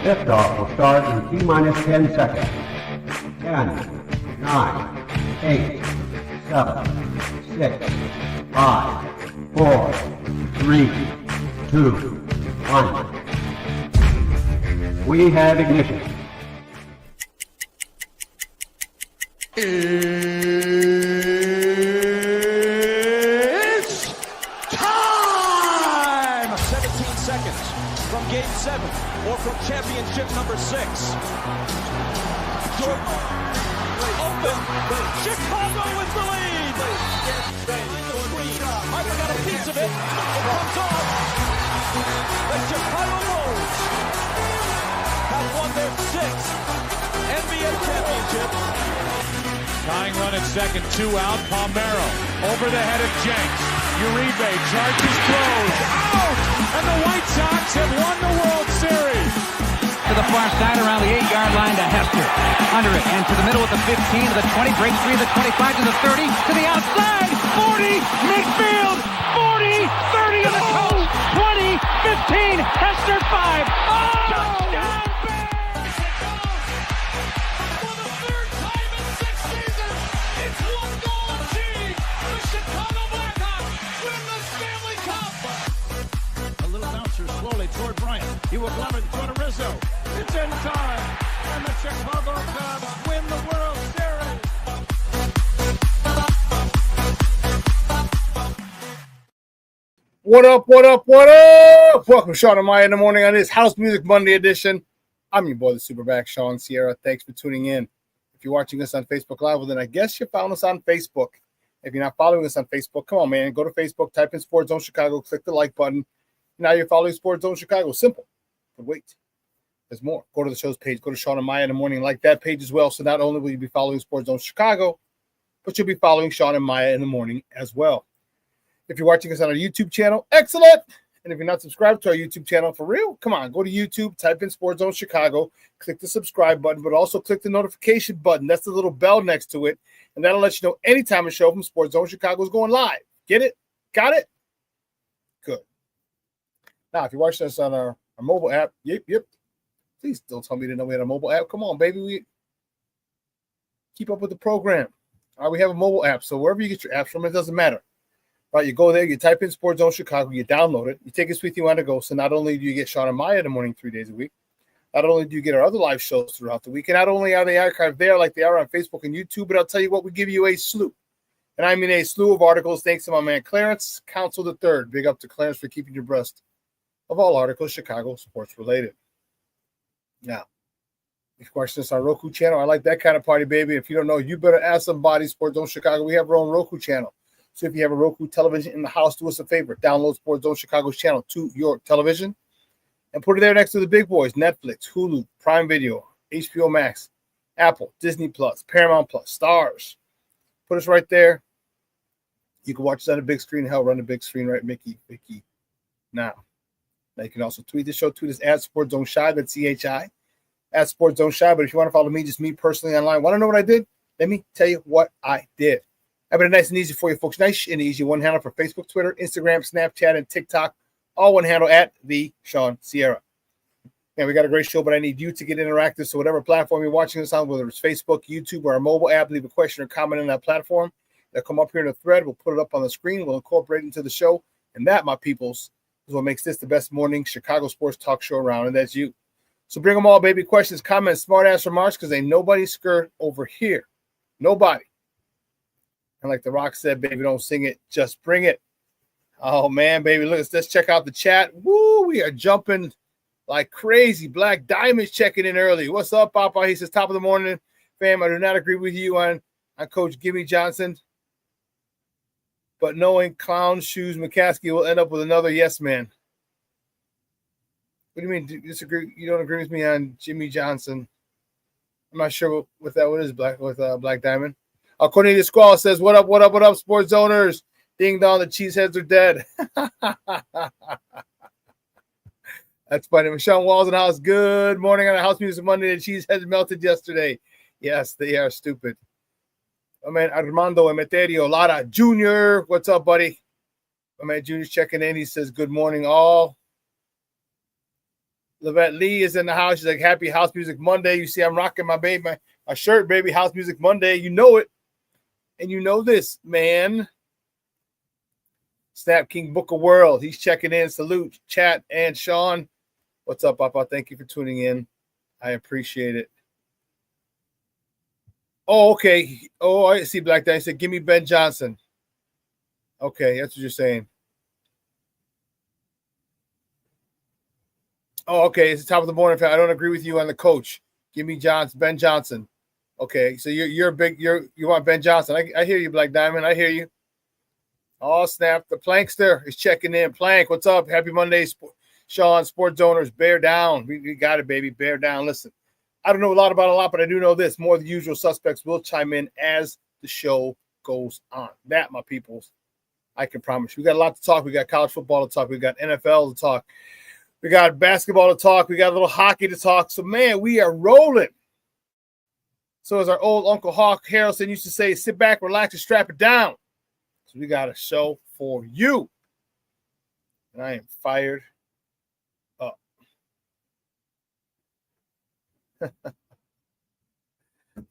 Liftoff will start in T-minus 10 seconds. 10, 9, 8, 7, 6, 5, 4, 3, 2, 1. We have ignition. It's time! 17 seconds from Game 7 or from championship number 6. Jordan open. Chicago with the lead. Harper got a piece of it. It comes off. The Chicago Bulls have won their 6th NBA championship. Tying run at second, 2 out. Palmero over the head of Jenks. Uribe charges, throws, out! And the White Sox have won the World Series. To the far side around the 8-yard line to Hester. Under it and to the middle at the 15, to the 20, breaks free to the 25, to the 30, to the outside, 40, midfield, 40, 30 to the coast, 20, 15, Hester 5. Oh! Touchdown! Toward Bryant. He will glove it toward Rizzo. It's in time. And the Chicago Cubs win the World Series. What up, what up, what up? Welcome to Shawn and Maya in the morning on this House Music Monday edition. I'm your boy, the SuperBack, Shawn Sierra. Thanks for tuning in. If you're watching us on Facebook Live, well, then I guess you're following us on Facebook. If you're not following us on Facebook, come on, man. Go to Facebook, type in Sports Zone Chicago, click the like button. Now you're following Sports Zone Chicago. Simple. But wait, there's more. Go to the show's page. Go to Shawn and Maya in the morning. Like that page as well. So not only will you be following Sports Zone Chicago, but you'll be following Shawn and Maya in the morning as well. If you're watching us on our YouTube channel, excellent. And if you're not subscribed to our YouTube channel, for real, come on. Go to YouTube, type in Sports Zone Chicago, click the subscribe button, but also click the notification button. That's the little bell next to it. And that'll let you know anytime a show from Sports Zone Chicago is going live. Get it? Got it? Good. Now, if you're watching us on our mobile app, yep. Please don't tell me you didn't know we had a mobile app. Come on, baby. We keep up with the program. All right, we have a mobile app, so wherever you get your apps from, it doesn't matter. All right, you go there, you type in Sports Zone Chicago, you download it, you take it with you on the go. So not only do you get Shawn and Maya in the morning 3 days a week, not only do you get our other live shows throughout the week, and not only are they archived there like they are on Facebook and YouTube, but I'll tell you what, we give you a slew. And I mean a slew of articles, thanks to my man Clarence, Council III. Big up to Clarence for keeping your breast of all articles Chicago sports related. Now, if you question us on Roku channel, I like that kind of party, baby. If you don't know, you better ask somebody. Sports Zone Chicago, we have our own Roku channel. So if you have a Roku television in the house, do us a favor. Download Sports Zone Chicago's channel to your television and put it there next to the big boys: Netflix, Hulu, Prime Video, HBO Max, Apple, Disney Plus, Paramount Plus, Stars. Put us right there. You can watch us on the big screen. Hell, run the big screen, right, Mickey? Now you can also tweet the show. Tweet us at Sports Zone Shy. That's CHI at Sports Zone Shy. But if you want to follow me, just me personally online, want to know what I did? Let me tell you what I did. I made it nice and easy for you folks. Nice and easy. One handle for Facebook, Twitter, Instagram, Snapchat, and TikTok. All one handle at the Shawn Sierra. And we got a great show, but I need you to get interactive. So whatever platform you're watching this on, whether it's Facebook, YouTube, or our mobile app, leave a question or comment on that platform. They'll come up here in a thread. We'll put it up on the screen. We'll incorporate it into the show. And that, my peoples, is what makes this the best morning Chicago sports talk show around, and that's you. So bring them all, baby. Questions, comments, smart-ass remarks, because ain't nobody scared over here. Nobody. And like The Rock said, baby, don't sing it, just bring it. Oh, man, baby, let's check out the chat. Woo, we are jumping like crazy. Black Diamond's checking in early. What's up, Papa? He says, top of the morning, fam. I do not agree with you on Coach Gimme Johnson. But knowing Clown Shoes McCaskey will end up with another yes man. What do you mean? Do you disagree? You don't agree with me on Jimmy Johnson? I'm not sure what that one is. Black Diamond. Cornelius Squall says, "What up, sports owners? Ding dong, the cheeseheads are dead." That's funny. Michelle Walls in the house. Good morning on the House Music Monday. The cheeseheads melted yesterday. Yes, they are stupid. My man Armando Emeterio Lara Jr. What's up, buddy? My man Junior's checking in. He says, good morning, all. Lavette Lee is in the house. She's like, happy House Music Monday. You see, I'm rocking my shirt, baby. House Music Monday. You know it. And you know this, man. Snap King Book of World. He's checking in. Salute, chat, and Shawn. What's up, Papa? Thank you for tuning in. I appreciate it. Oh, okay. Oh, I see Black Diamond said, give me Ben Johnson. Okay, that's what you're saying. Oh, okay. It's the top of the morning. I don't agree with you on the coach. Give me Ben Johnson. Okay, so you want Ben Johnson. I hear you, Black Diamond. I hear you. Oh, snap. The Plankster is checking in. Plank, what's up? Happy Monday, Shawn. Sports owners, bear down. We got it, baby. Bear down. Listen, I don't know a lot about a lot, but I do know this. More of the usual suspects will chime in as the show goes on. That, my peoples, I can promise you. We got a lot to talk. We got college football to talk. We got NFL to talk. We got basketball to talk. We got a little hockey to talk. So, man, we are rolling. So, as our old Uncle Hawk Harrelson used to say, sit back, relax, and strap it down. So, we got a show for you. And I am fired up.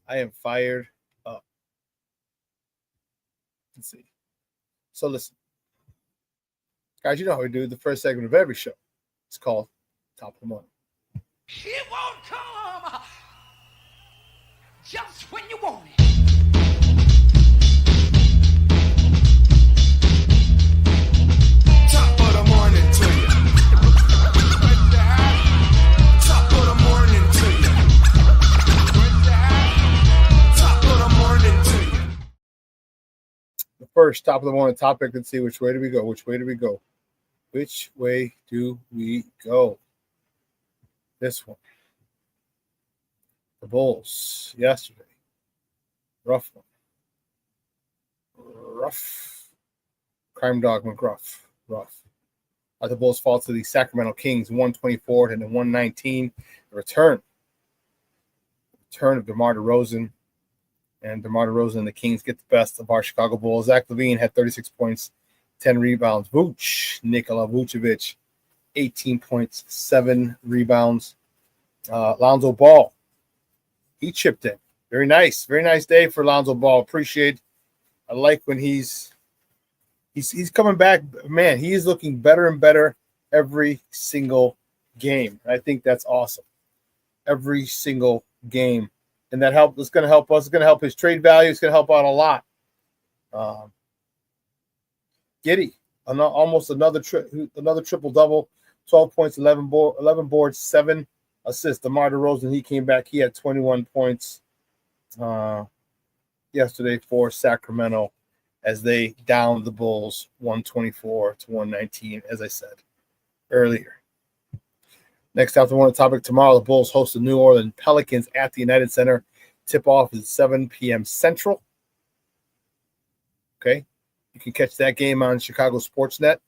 I am fired up. Let's see. So, listen. Guys, you know how we do the first segment of every show. It's called Top of the Morning. It won't come just when you want it. Top of the morning to you. Top of the morning to you. Top of the morning to you. The first top of the morning topic. Let's see which way do we go? Which way do we go? Which way do we go? This one. The Bulls yesterday. Rough one. Rough. Crime Dog McGruff. Rough. The Bulls fall to the Sacramento Kings 124 and 119. The return of DeMar DeRozan. And DeMar DeRozan and the Kings get the best of our Chicago Bulls. Zach LaVine had 36 points. 10 rebounds. Nikola Vucevic, 18 points, 7 rebounds. Lonzo Ball, he chipped in. Very nice day for Lonzo Ball. Appreciate. I like when he's coming back. Man, he is looking better and better every single game. I think that's awesome. Every single game, and that help. It's going to help us. It's going to help his trade value. It's going to help out a lot. Giddy, almost another triple-double, 12 points, 11 boards, 7 assists. DeMar DeRozan, he came back. He had 21 points yesterday for Sacramento as they downed the Bulls 124 to 119, as I said earlier. Next out, the one topic tomorrow, the Bulls host the New Orleans Pelicans at the United Center. Tip-off is 7 p.m. Central. Okay. You can catch that game on Chicago Sportsnet. As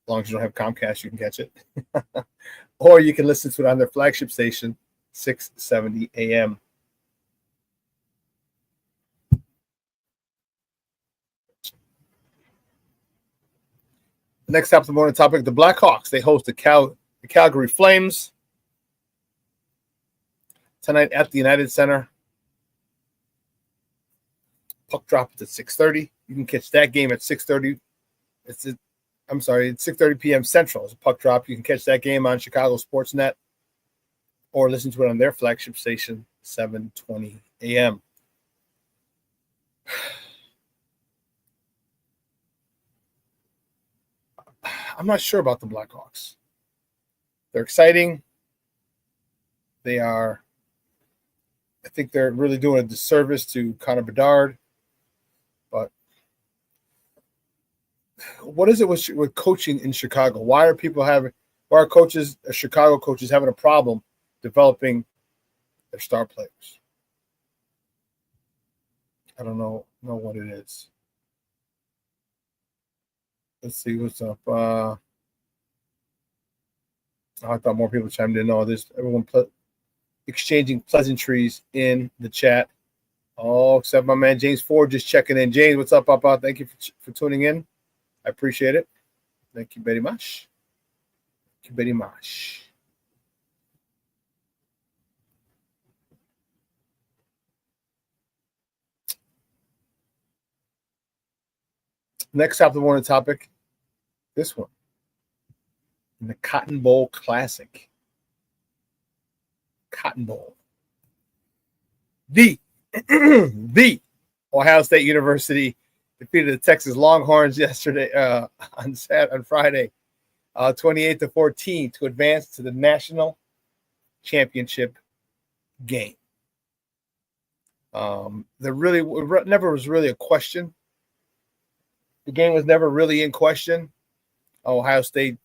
long as you don't have Comcast, you can catch it. Or you can listen to it on their flagship station, 670 AM. Next up, the morning topic, the Blackhawks. They host the Calgary Flames tonight at the United Center. Puck drop is at 6:30. You can catch that game at 6:30. It's 6:30 p.m. Central. It's a puck drop. You can catch that game on Chicago Sportsnet or listen to it on their flagship station, 720 a.m. I'm not sure about the Blackhawks. They're exciting. They are. I think they're really doing a disservice to Connor Bedard. But what is it with coaching in Chicago? Why are Chicago coaches having a problem developing their star players? I don't know what it is. Let's see what's up. I thought more people chimed in. No, there's everyone exchanging pleasantries in the chat. Oh, except my man James Ford just checking in. James, what's up, Papa? Thank you for tuning in. I appreciate it. Thank you very much. you very much. Next up, the morning topic, this one. In the Cotton Bowl Classic. Cotton Bowl. The Ohio State University defeated the Texas Longhorns yesterday on Friday, 28-14 to advance to the national championship game. There never was really a question. The game was never really in question. Ohio State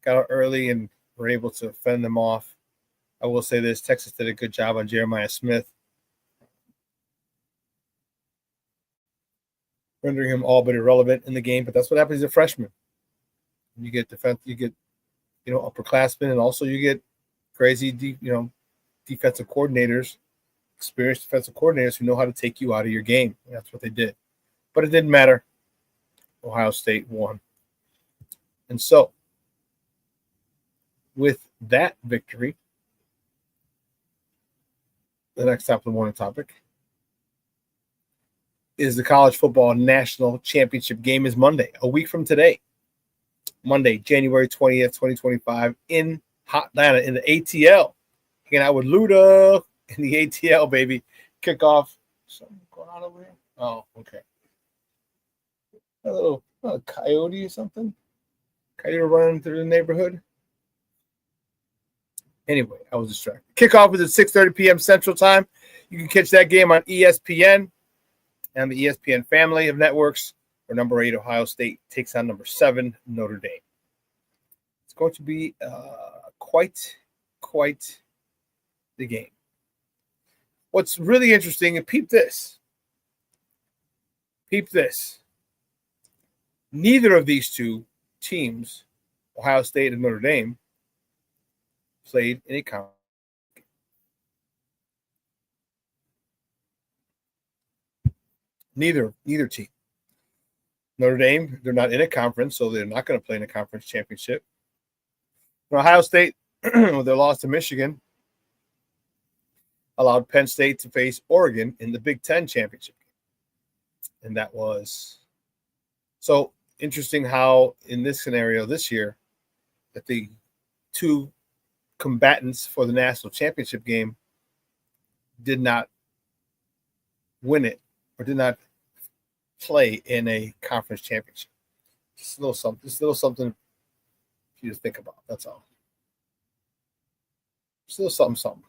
got out early and were able to fend them off. I will say this, Texas did a good job on Jeremiah Smith, rendering him all but irrelevant in the game, but that's what happens as a freshman. You get defense, you get, upperclassmen, and also you get crazy, defensive coordinators, experienced defensive coordinators who know how to take you out of your game. And that's what they did. But it didn't matter. Ohio State won. And so, with that victory, the next top of the morning topic is the college football national championship game is Monday, a week from today. Monday, January 20th, 2025, in Atlanta, in the ATL. Hanging out with Luda in the ATL, baby. Kickoff. Something going on over here? Oh, okay. A little coyote or something? Coyote running through the neighborhood? Anyway, I was distracted. Kickoff is at 6:30 p.m. Central Time. You can catch that game on ESPN and the ESPN family of networks, where number 8 Ohio State takes on number 7 Notre Dame. It's going to be quite the game. What's really interesting, and peep this. Neither of these two teams, Ohio State and Notre Dame, played in a conference. Neither team. Notre Dame, they're not in a conference, so they're not going to play in a conference championship. Ohio State, with their loss to Michigan, allowed Penn State to face Oregon in the Big Ten championship game. And that was so interesting how in this scenario this year that the two combatants for the national championship game did not win it or did not play in a conference championship. Just a little something for you to think about. That's all. Just a little something.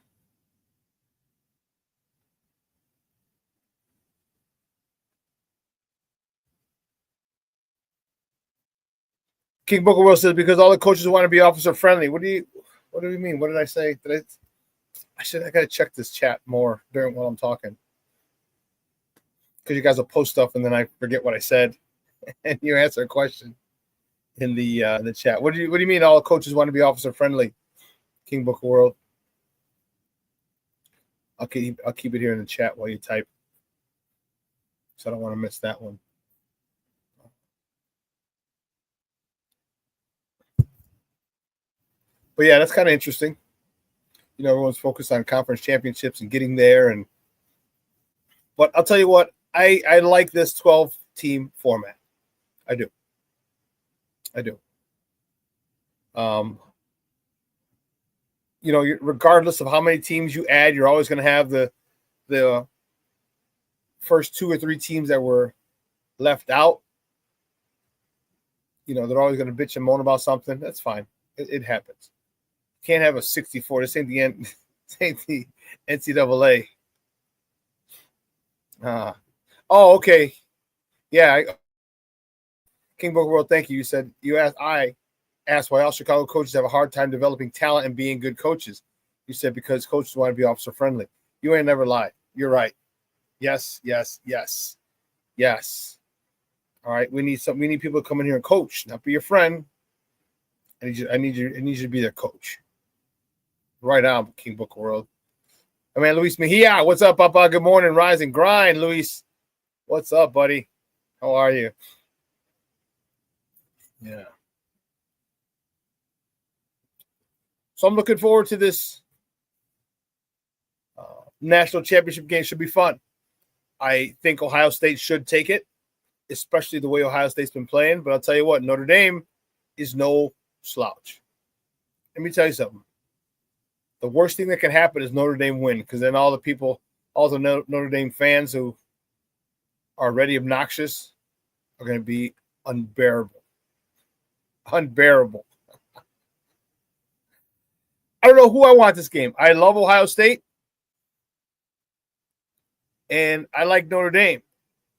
King Booker Will says because all the coaches want to be officer friendly. What do you mean? What did I say? I gotta check this chat more while I'm talking. Because you guys will post stuff and then I forget what I said, and you answer a question in the chat. What do you mean? All coaches want to be officer friendly? King Book of World. I'll keep it here in the chat while you type, so I don't want to miss that one. But yeah, that's kind of interesting. Everyone's focused on conference championships and getting there, but I'll tell you what. I like this 12-team format. I do. Regardless of how many teams you add, you're always going to have the first 2 or 3 teams that were left out. They're always going to bitch and moan about something. That's fine. It happens. You can't have a 64. This ain't the end. This ain't the NCAA. Oh, okay. Yeah. King Book World, thank you. I asked why all Chicago coaches have a hard time developing talent and being good coaches. You said because coaches want to be officer friendly. You ain't never lied. You're right. Yes. All right. We need people to come in here and coach, not be your friend. I need you to be their coach. Right on, King Book World. Luis Mejia, what's up, Papa? Good morning, rise and grind, Luis. What's up, buddy? How are you? Yeah. So I'm looking forward to this national championship game. Should be fun. I think Ohio State should take it, especially the way Ohio State's been playing. But I'll tell you what, Notre Dame is no slouch. Let me tell you something. The worst thing that can happen is Notre Dame win, because then all the Notre Dame fans who are already obnoxious are going to be unbearable. Unbearable. I don't know who I want this game. I love Ohio State. And I like Notre Dame.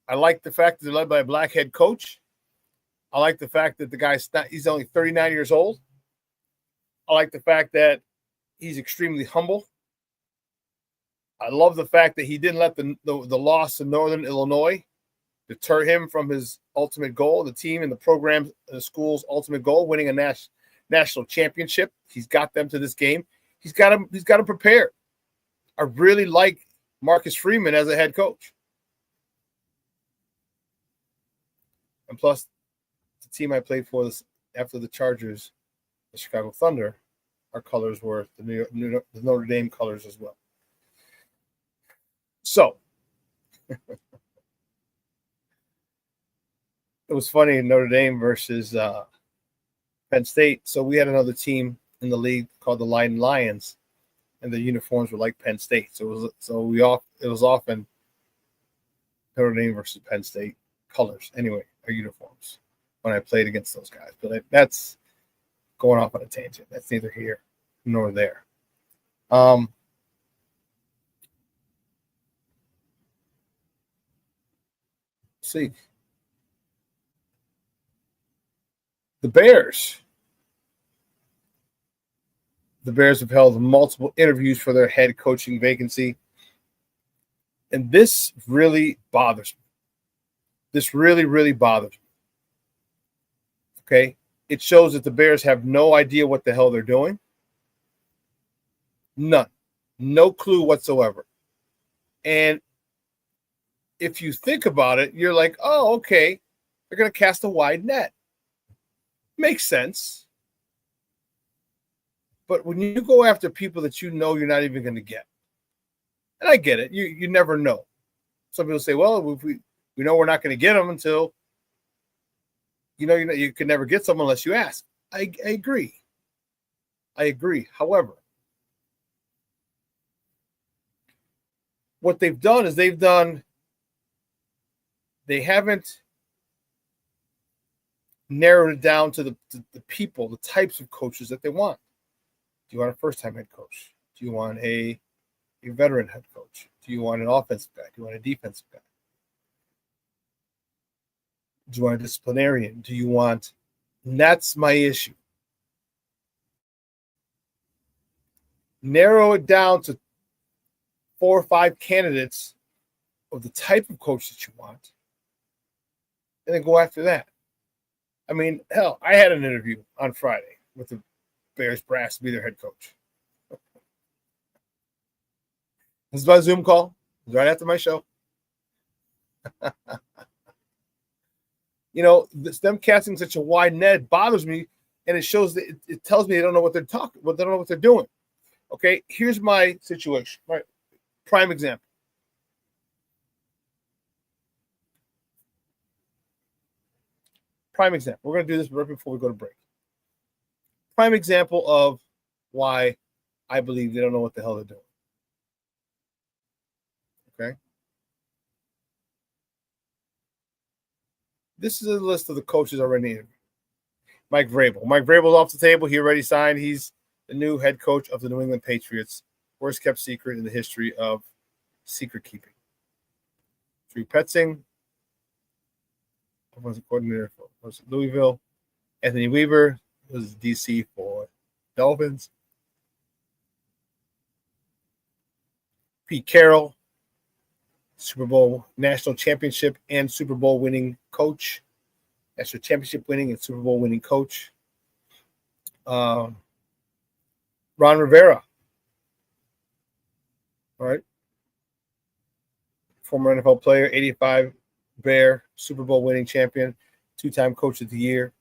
I like the fact that they're led by a black head coach. I like the fact that he's only 39 years old. I like the fact that he's extremely humble. I love the fact that he didn't let the loss in Northern Illinois deter him from his ultimate goal, the team and the program, the school's ultimate goal, winning a national championship. He's got them to this game. He's got to prepare. I really like Marcus Freeman as a head coach. And plus, the team I played for this after the Chargers, the Chicago Thunder, our colors were the Notre Dame colors as well. So, it was funny in Notre Dame versus Penn State. So we had another team in the league called the Leiden Lions, and the uniforms were like Penn State. So it was often Notre Dame versus Penn State colors. Anyway, our uniforms when I played against those guys. But that's going off on a tangent. That's neither here nor there. See. The Bears. The Bears have held multiple interviews for their head coaching vacancy. And this really bothers me. This really, really bothers me. Okay? It shows that the Bears have no idea what the hell they're doing. None. No clue whatsoever. And if you think about it, you're like, oh, okay. They're going to cast a wide net. Makes sense. But when you go after people that you know you're not even going to get, and I get it, you never know. Some people say, well, if we know we're not going to get them until, you can never get someone unless you ask. I agree. I agree. However, what they've done is they haven't narrowed it down to the people, the types of coaches that they want. Do you want a first-time head coach? Do you want a veteran head coach? Do you want an offensive guy? Do you want a defensive guy? Do you want a disciplinarian? Do you want – and that's my issue. Narrow it down to 4 or 5 candidates of the type of coach that you want, and then go after that. I mean, hell, I had an interview on Friday with the Bears brass to be their head coach. This is my Zoom call. It was right after my show. Them casting such a wide net bothers me, and it shows that it tells me they don't know what they're talking, they don't know what they're doing. Okay, here's my situation. Right, prime example. Prime example. We're going to do this right before we go to break. Prime example of why I believe they don't know what the hell they're doing. Okay. This is a list of the coaches already interviewed. Mike Vrabel. Mike Vrabel's off the table. He already signed. He's the new head coach of the New England Patriots. Worst kept secret in the history of secret keeping. Drew Petzing. Was a coordinator for Louisville. Anthony Weaver was DC for Dolphins. Pete Carroll, Super Bowl national championship and Super Bowl winning coach. National championship winning and Super Bowl winning coach. Ron Rivera. All right. Former NFL player, 85 Bear, Super Bowl winning champion, 2-time coach of the year,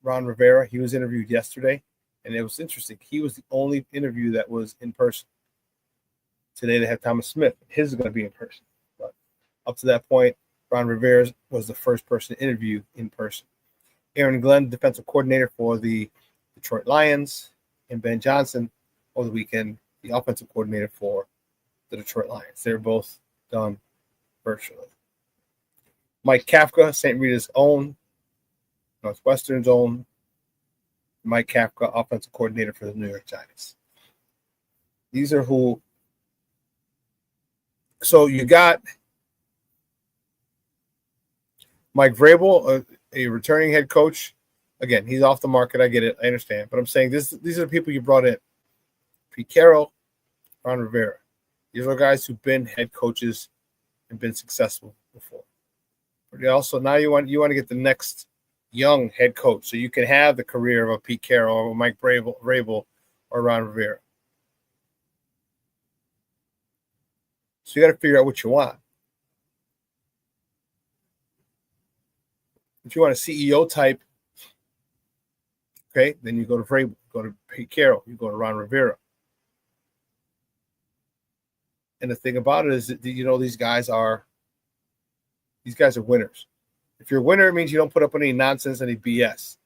Ron Rivera. He was interviewed yesterday. And it was interesting. He was the only interview that was in person. Today they have Thomas Smith. His is going to be in person. But up to that point, Ron Rivera was the first person to interview in person. Aaron Glenn, defensive coordinator for the Detroit Lions, and Ben Johnson over the weekend, the offensive coordinator for the Detroit Lions. They're both done virtually. Mike Kafka, St. Rita's own, Northwestern's own. Mike Kafka, offensive coordinator for the New York Giants. These are who. So you got Mike Vrabel, a returning head coach. Again, he's off the market. I get it. I understand. But I'm saying these are the people you brought in. Pete Carroll, Ron Rivera. These are guys who've been head coaches and been successful before. But also, now you want to get the next young head coach so you can have the career of a Pete Carroll or Mike Vrabel or Ron Rivera. So you got to figure out what you want. If you want a CEO type, okay, then you go to Vrabel, go to Pete Carroll, you go to Ron Rivera. And the thing about it is that, these guys are winners. If you're a winner, it means you don't put up any nonsense, any BS.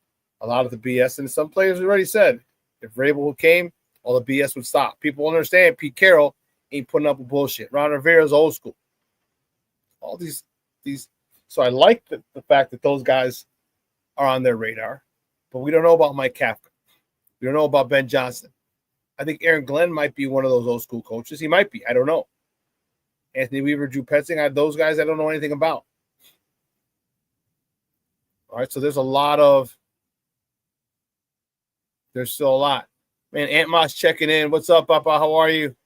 A lot of the BS, and some players already said, if Vrabel came, all the BS would stop. People understand Pete Carroll ain't putting up with bullshit. Ron Rivera's old school. All these. So I like the fact that those guys are on their radar, but we don't know about Mike Kafka. We don't know about Ben Johnson. I think Aaron Glenn might be one of those old school coaches. He might be. I don't know. Anthony Weaver, Drew Petzing, those guys I don't know anything about. All right, so there's still a lot. Man, Aunt Moss checking in. What's up, Papa? How are you?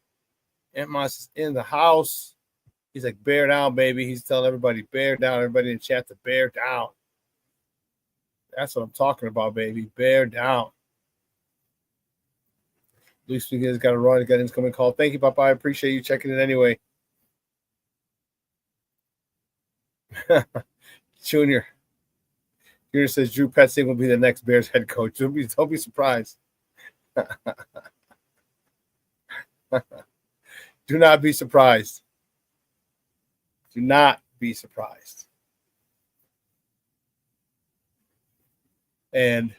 Aunt Moss is in the house. He's like, bear down, baby. He's telling everybody, bear down. Everybody in chat to bear down. That's what I'm talking about, baby. Bear down. Luis Miguel's got to run. He got an incoming call. Thank you, Papa. I appreciate you checking in anyway. Junior says Drew Petzing will be the next Bears head coach. Don't be surprised. Do not be surprised. Do not be surprised. And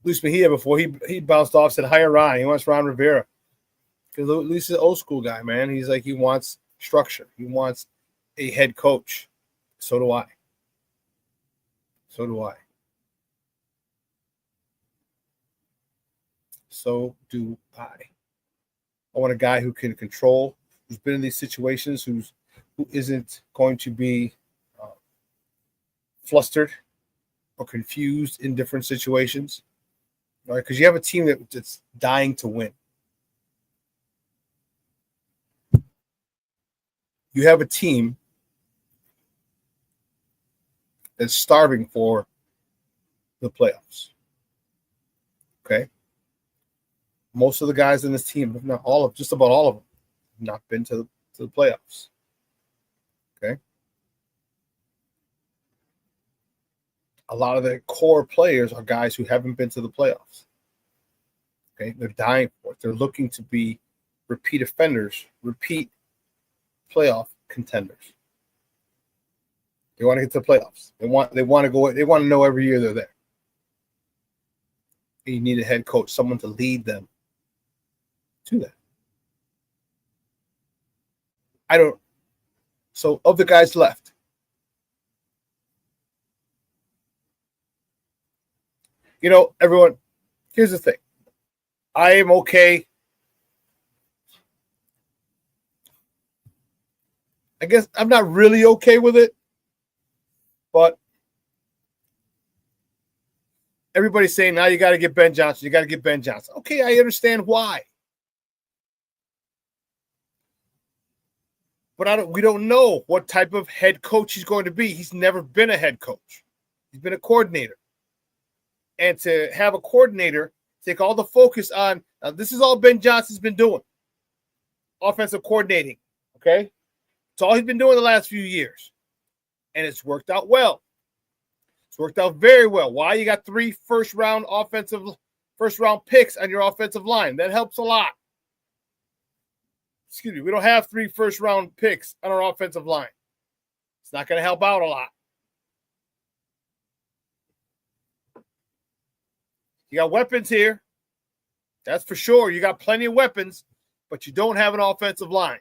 Luis Mejia, before he bounced off, said hire Ron. He wants Ron Rivera. Because Luis is an old school guy, man. He's like, he wants structure. He wants a head coach. So do I. So do I. So do I. I want a guy who can control, who's been in these situations, who isn't going to be flustered or confused in different situations. All right, because you have a team that's dying to win. You have a team that's starving for the playoffs. Okay? Most of the guys in this team, if not all of, just about all of them, have not been to the playoffs. Okay? A lot of the core players are guys who haven't been to the playoffs. Okay? They're dying for it. They're looking to be repeat offenders, repeat playoff contenders. They want to get to the playoffs. They want to go. They want to know every year they're there. And you need a head coach, someone to lead them to that. So of the guys left, everyone, here's the thing. I am okay. I guess I'm not really okay with it, but everybody's saying now you got to get Ben Johnson. You got to get Ben Johnson. Okay, I understand why. But we don't know what type of head coach he's going to be. He's never been a head coach. He's been a coordinator. And to have a coordinator take all the focus on, now this is all Ben Johnson's been doing. Offensive coordinating, okay? It's all he's been doing the last few years. And it's worked out well. It's worked out very well. Why? You got 3 first round picks on your offensive line. That helps a lot. Excuse me, we don't have 3 first round picks on our offensive line. It's not going to help out a lot. You got weapons here. That's for sure. You got plenty of weapons, but you don't have an offensive line.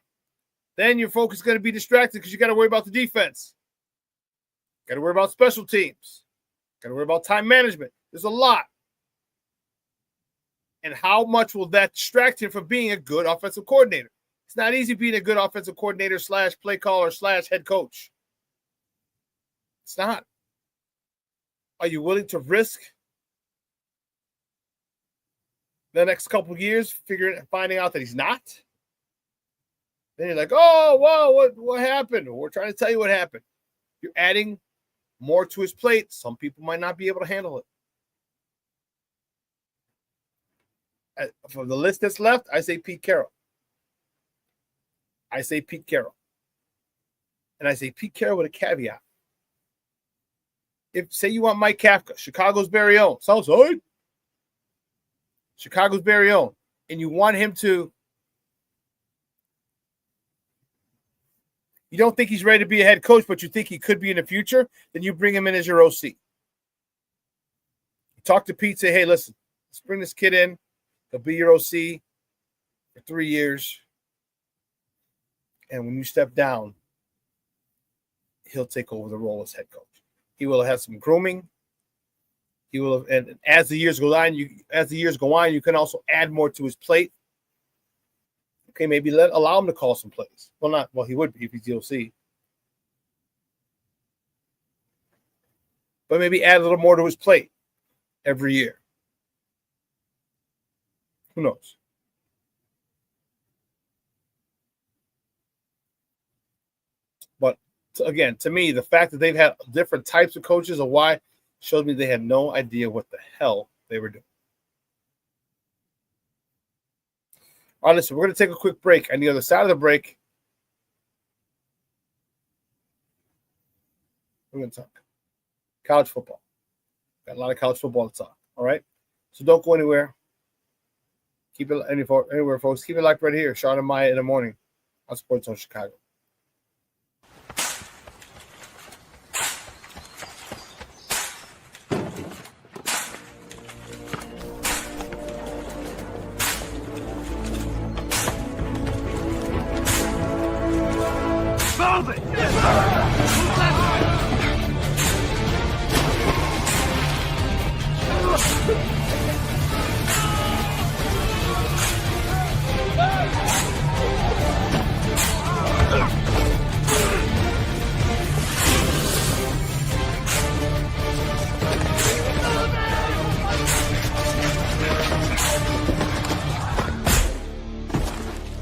Then your focus is going to be distracted because you got to worry about the defense. Got to worry about special teams. Got to worry about time management. There's a lot. And how much will that distract him from being a good offensive coordinator? It's not easy being a good offensive coordinator / play caller / head coach. It's not. Are you willing to risk the next couple of years finding out that he's not? Then you're like, oh, whoa, what happened? Well, we're trying to tell you what happened. You're adding more to his plate. Some people might not be able to handle it. For the list that's left, I say Pete Carroll. And I say Pete Carroll with a caveat. If, say you want Mike Kafka, Chicago's very own, Southside, Chicago's very own, and you want him to, you don't think he's ready to be a head coach, but you think he could be in the future, then you bring him in as your OC. You talk to Pete, say, hey, listen, let's bring this kid in. He'll be your OC for 3 years. And when you step down, he'll take over the role as head coach. He will have some grooming. He will, and as the years go on, you can also add more to his plate. Okay, maybe allow him to call some plays. Well, he would be if he's the OC. But maybe add a little more to his plate every year. Who knows? But again, to me, the fact that they've had different types of coaches or why showed me they had no idea what the hell they were doing. All right, listen, we're going to take a quick break. On the other side of the break, we're going to talk college football. Got a lot of college football to talk, all right? So don't go anywhere. Keep it anywhere, folks. Keep it locked right here. Shawn and Maya in the morning on Sports Zone Chicago.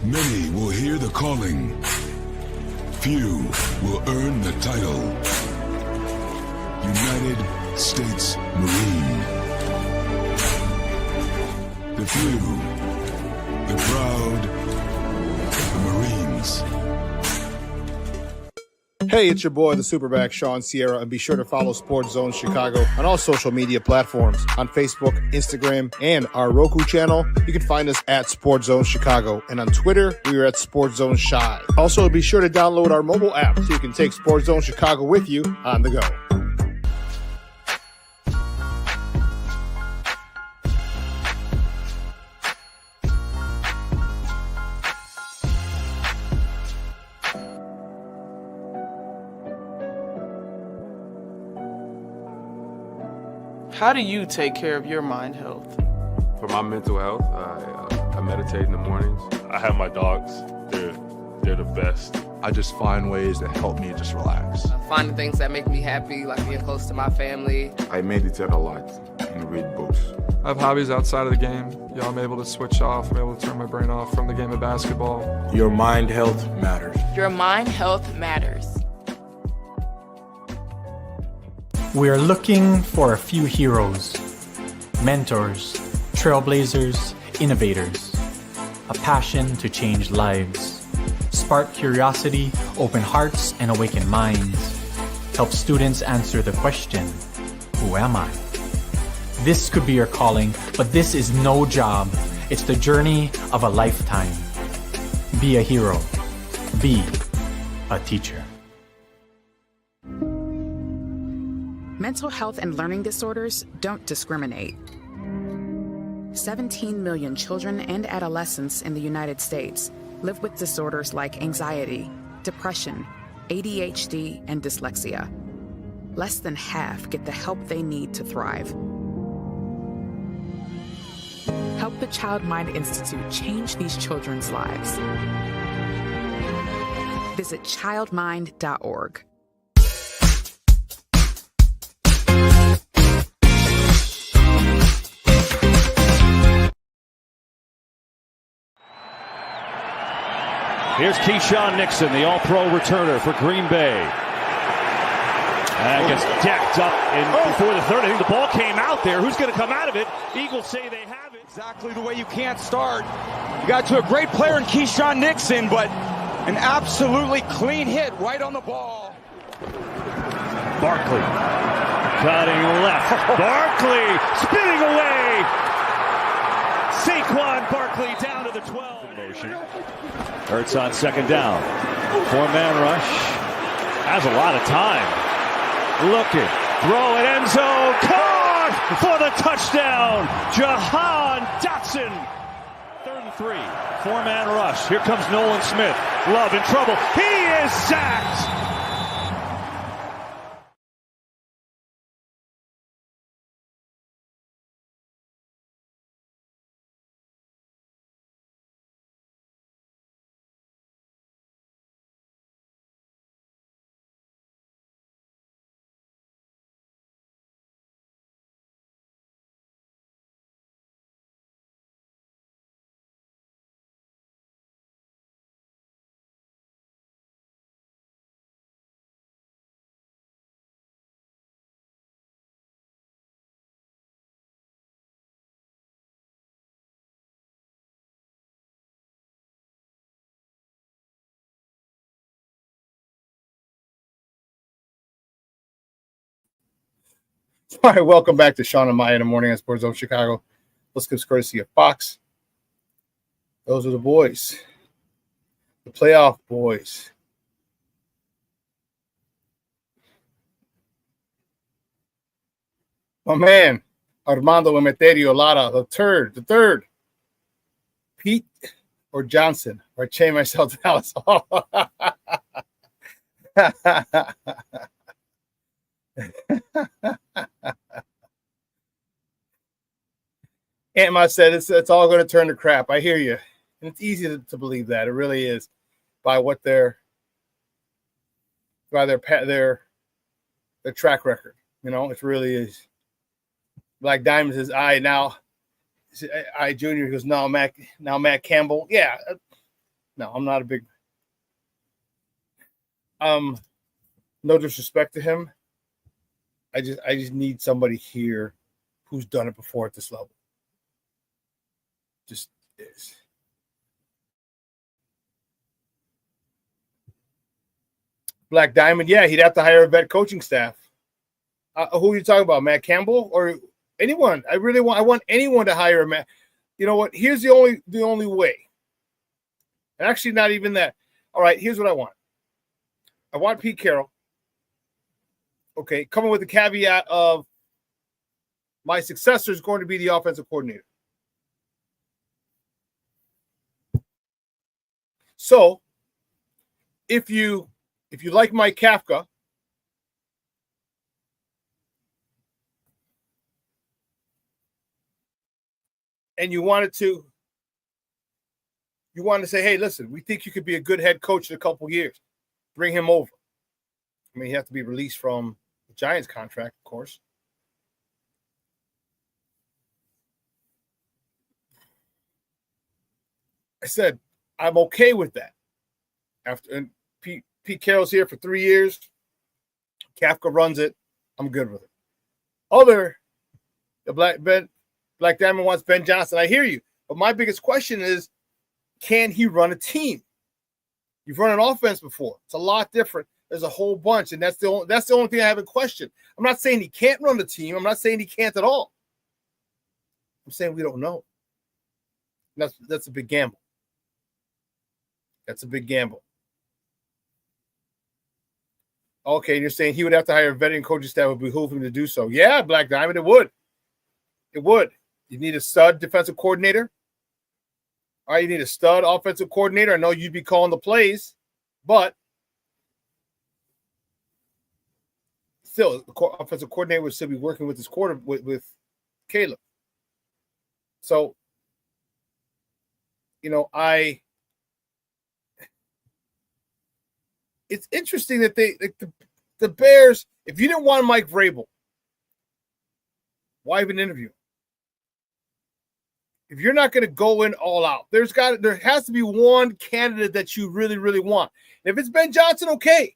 Many will hear the calling. Few will earn the title. United States Marine. The few, the proud, the Marines. Hey, it's your boy, the SuperBack, Shawn Sierra, and be sure to follow Sports Zone Chicago on all social media platforms, on Facebook, Instagram, and our Roku channel. You can find us at Sports Zone Chicago, and on Twitter, we are at Sports Zone Shy. Also, be sure to download our mobile app so you can take Sports Zone Chicago with you on the go. How do you take care of your mind health? For my mental health, I meditate in the mornings. I have my dogs. They're the best. I just find ways that help me just relax. Finding things that make me happy, like being close to my family. I meditate a lot and read books. I have hobbies outside of the game. I'm able to switch off. I'm able to turn my brain off from the game of basketball. Your mind health matters. Your mind health matters. We are looking for a few heroes, mentors, trailblazers, innovators, a passion to change lives, spark curiosity, open hearts, and awaken minds, help students answer the question, who am I? This could be your calling, but this is no job. It's the journey of a lifetime. Be a hero. Be a teacher. Mental health and learning disorders don't discriminate. 17 million children and adolescents in the United States live with disorders like anxiety, depression, ADHD, and dyslexia. Less than half get the help they need to thrive. Help the Child Mind Institute change these children's lives. Visit childmind.org. Here's Shawn Nixon, the All-Pro returner for Green Bay. And gets decked up before the third. I think the ball came out there. Who's going to come out of it? Eagles say they have it. Exactly the way you can't start. You got to a great player in Shawn Nixon, but an absolutely clean hit right on the ball. Barkley cutting left. Barkley spinning away. Saquon Barkley down to the 12. Motion. Hurts on second down. 4-man rush. Has a lot of time. Looking. Throw it end zone. Caught for the touchdown. Jahan Dotson. 3rd and 3. 4-man rush. Here comes Nolan Smith. Love in trouble. He is sacked. All right, welcome back to Shawn and Maya in the morning on Sports Zone Chicago. Let's give courtesy of Fox. Those are the boys, the playoff boys. My man, Armando Emeterio Lara, the third. Pete or Johnson, or I chain myself to Dallas. Aunt said it's all going to turn to crap. I hear you, and it's easy to believe that. It really is, by their track record. You know, it really is. Black Diamond says, "I Junior." He goes, "No, Matt Campbell." Yeah, no, I'm not a big. No disrespect to him. I just need somebody here who's done it before at this level. Just is. Black Diamond, yeah, he'd have to hire a vet coaching staff. Who are you talking about, Matt Campbell or anyone? I want anyone to hire a Matt. You know what? Here's the only way. And actually, not even that. All right, here's what I want. I want Pete Carroll. Okay, coming with the caveat of my successor is going to be the offensive coordinator. So, if you like Mike Kafka, and you want to say, hey, listen, we think you could be a good head coach in a couple years. Bring him over. I mean, he has to be released from the Giants contract, of course. I said, I'm okay with that. And Pete Carroll's here for 3 years. Kafka runs it. I'm good with it. The Black Diamond wants Ben Johnson. I hear you. But my biggest question is, can he run a team? You've run an offense before. It's a lot different There's a whole bunch, and that's the only thing I haven't questioned. I'm not saying he can't run the team. I'm not saying he can't at all. I'm saying we don't know. That's a big gamble. That's a big gamble. Okay, and you're saying he would have to hire a veteran coaching staff, would behoove him to do so. Yeah, Black Diamond, it would. It would. You need a stud defensive coordinator. All right, you need a stud offensive coordinator. I know you'd be calling the plays, but still, the offensive coordinator would still be working with his with Caleb. So, it's interesting that the Bears, if you didn't want Mike Vrabel, why even interview? If you're not going to go in all out, there has to be one candidate that you really, really want. If it's Ben Johnson, okay.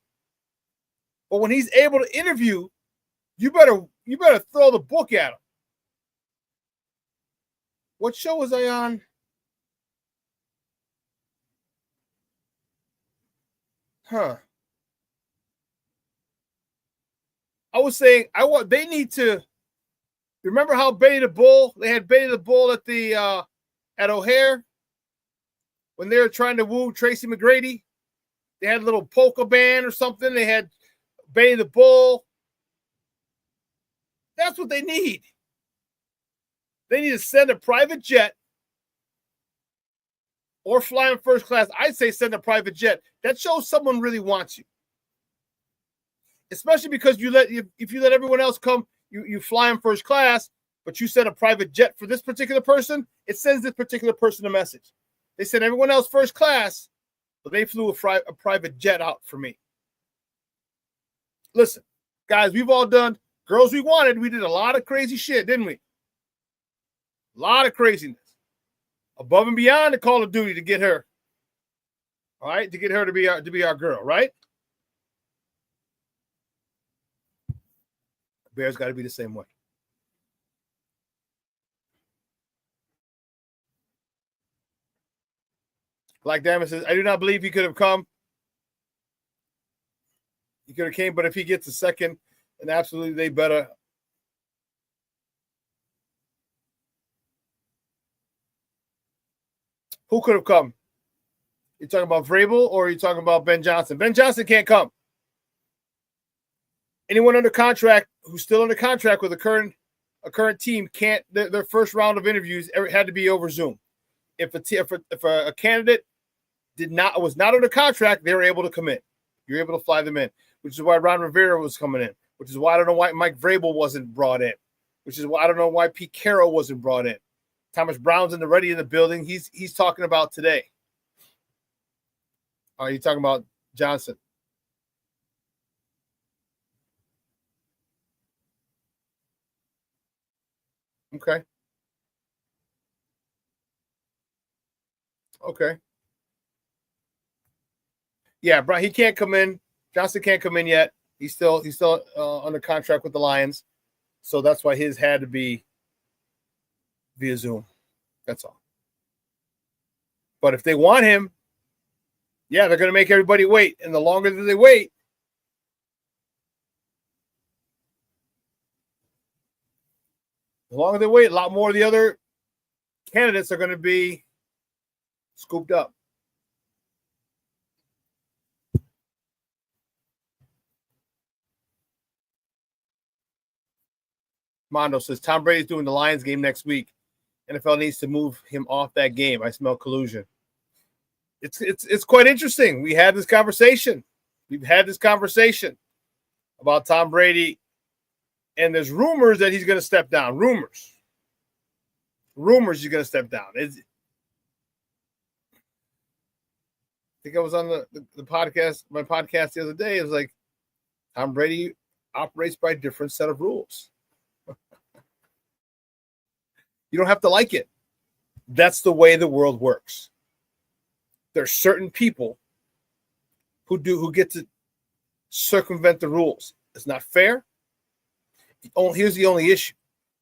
But when he's able to interview, you better throw the book at him. What show was I on? I was saying they need to remember how Betty the Bull, they had Betty the Bull at the at O'Hare when they were trying to woo Tracy McGrady. They had a little polka band or something. They had Betty the Bull. That's what they need. They need to send a private jet or fly in first class. I'd say send a private jet. That shows someone really wants you. Especially because if you let everyone else come, you fly in first class, but you send a private jet for this particular person, it sends this particular person a message. They sent everyone else first class, but they flew a private jet out for me. Listen, guys, we've all done Girls We Wanted. We did a lot of crazy shit, didn't we? A lot of craziness. Above and beyond the Call of Duty to get her. All right, to get her to be our girl, right? Bears got to be the same way. Black Diamond says, I do not believe he could have come. He could have came, but if he gets a second, then absolutely they better. Who could have come? You talking about Vrabel or are you talking about Ben Johnson? Ben Johnson can't come. Anyone under contract who's still under contract with a current team can't. Their first round of interviews had to be over Zoom. If a candidate was not under contract, they were able to come in. You're able to fly them in, which is why Ron Rivera was coming in. Which is why I don't know why Mike Vrabel wasn't brought in. Which is why I don't know why Pete Carroll wasn't brought in. Thomas Brown's in the building. He's talking about today. Are you talking about Johnson? Okay. Yeah, Brian, he can't come in. Johnson can't come in yet. He's still under contract with the Lions, so that's why his had to be via Zoom. That's all. But if they want him, yeah, they're going to make everybody wait, and the longer that they wait, a lot more of the other candidates are going to be scooped up. Mondo says Tom Brady's doing the Lions game next week. NFL needs to move him off that game. I smell collusion. It's quite interesting. We had this conversation. We've had this conversation about Tom Brady, and there's rumors that he's going to step down. Rumors he's going to step down. I think I was on the podcast, my podcast the other day. It was like Tom Brady operates by a different set of rules. You don't have to like it. That's the way the world works. There's certain people who get to circumvent the rules. It's not fair. Here's the only issue.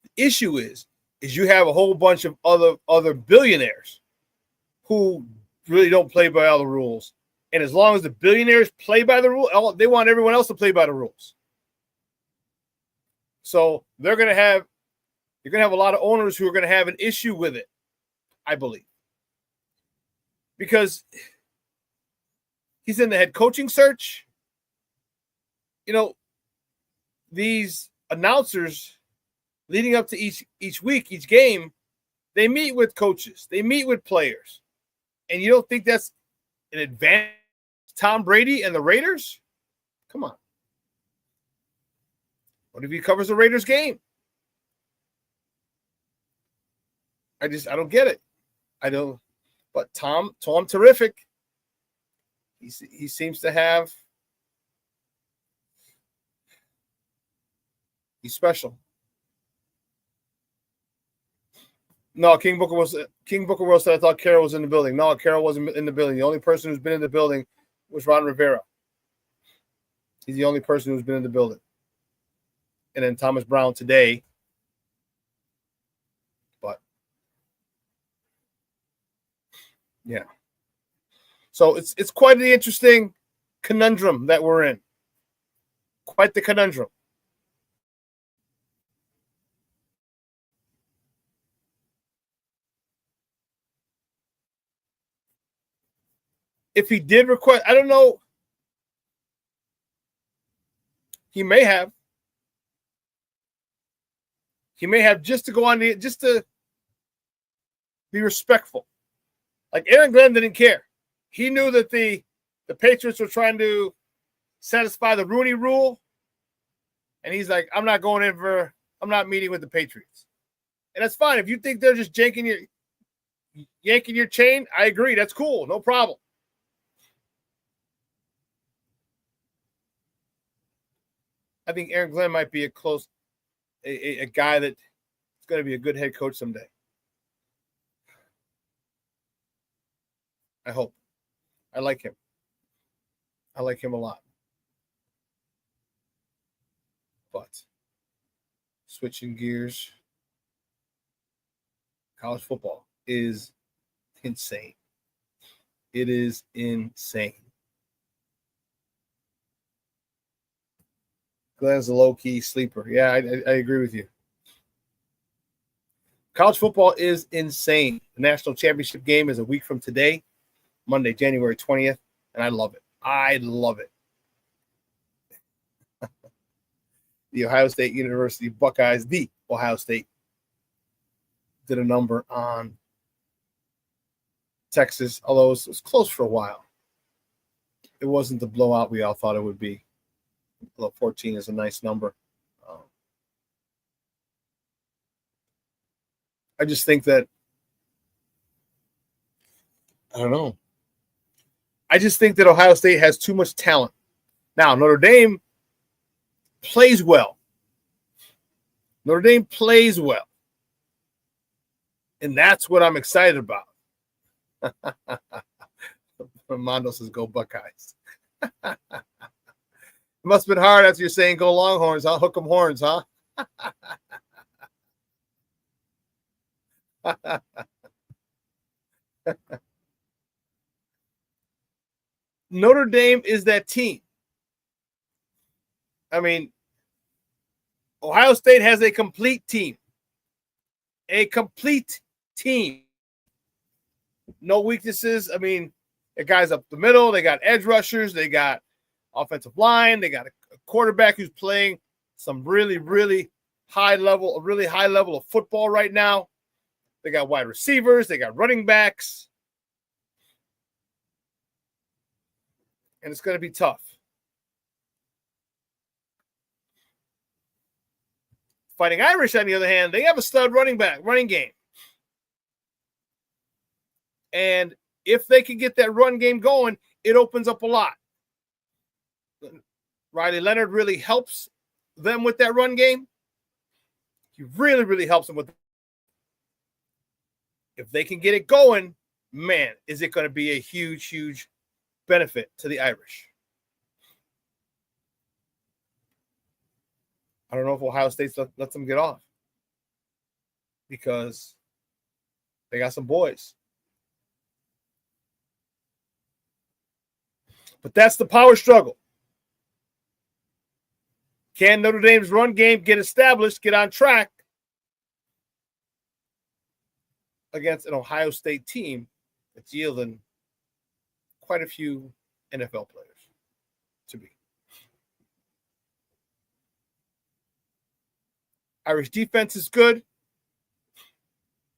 The issue is you have a whole bunch of other billionaires who really don't play by all the rules, And as long as the billionaires play by the rules, they want everyone else to play by the rules. So you're going to have a lot of owners who are going to have an issue with it, I believe. Because he's in the head coaching search. You know, these announcers leading up to each week, each game, they meet with coaches. They meet with players. And you don't think that's an advantage to Tom Brady and the Raiders? Come on. What if he covers the Raiders game? I don't get it. I don't. But Tom terrific. He seems to have. He's special. No, King Booker Will said I thought Carroll was in the building. No, Carroll wasn't in the building. The only person who's been in the building was Ron Rivera. He's the only person who's been in the building. And then Thomas Brown today. But yeah. So it's quite the interesting conundrum that we're in. Quite the conundrum. If he did request, I don't know. He may have. He may have just to go on just to be respectful. Like Aaron Glenn didn't care. He knew that the Patriots were trying to satisfy the Rooney Rule. And he's like, I'm not meeting with the Patriots. And that's fine. If you think they're just yanking your chain, I agree. That's cool. No problem. I think Aaron Glenn might be a guy that's going to be a good head coach someday. I hope. I like him. I like him a lot. But switching gears, college football is insane. It is insane. Glenn's a low-key sleeper. Yeah, I agree with you. College football is insane. The national championship game is a week from today, Monday, January 20th, and I love it. I love it. The Ohio State University Buckeyes, the Ohio State, did a number on Texas, although it was close for a while. It wasn't the blowout we all thought it would be. Although 14 is a nice number. I just think that, I don't know. I just think that Ohio State has too much talent. Now, Notre Dame plays well. Notre Dame plays well. And that's what I'm excited about. Mondo says, go Buckeyes. It must have been hard after you're saying go Longhorns, huh? Hook 'em horns, huh? Notre Dame is that team. I mean, Ohio State has a complete team. A complete team. No weaknesses. I mean, the guys up the middle, they got edge rushers, they got offensive line, they got a quarterback who's playing some really high level of football right now. They got wide receivers, they got running backs. And it's going to be tough. Fighting Irish, on the other hand, they have a stud running game. And if they can get that run game going, it opens up a lot. Riley Leonard really helps them with that run game. He really helps them with it. If they can get it going, man, is it going to be a huge benefit to the Irish. I don't know if Ohio State lets them get off because they got some boys. But that's the power struggle. Can Notre Dame's run game get established, get on track against an Ohio State team that's yielding quite a few NFL players to be? Irish defense is good.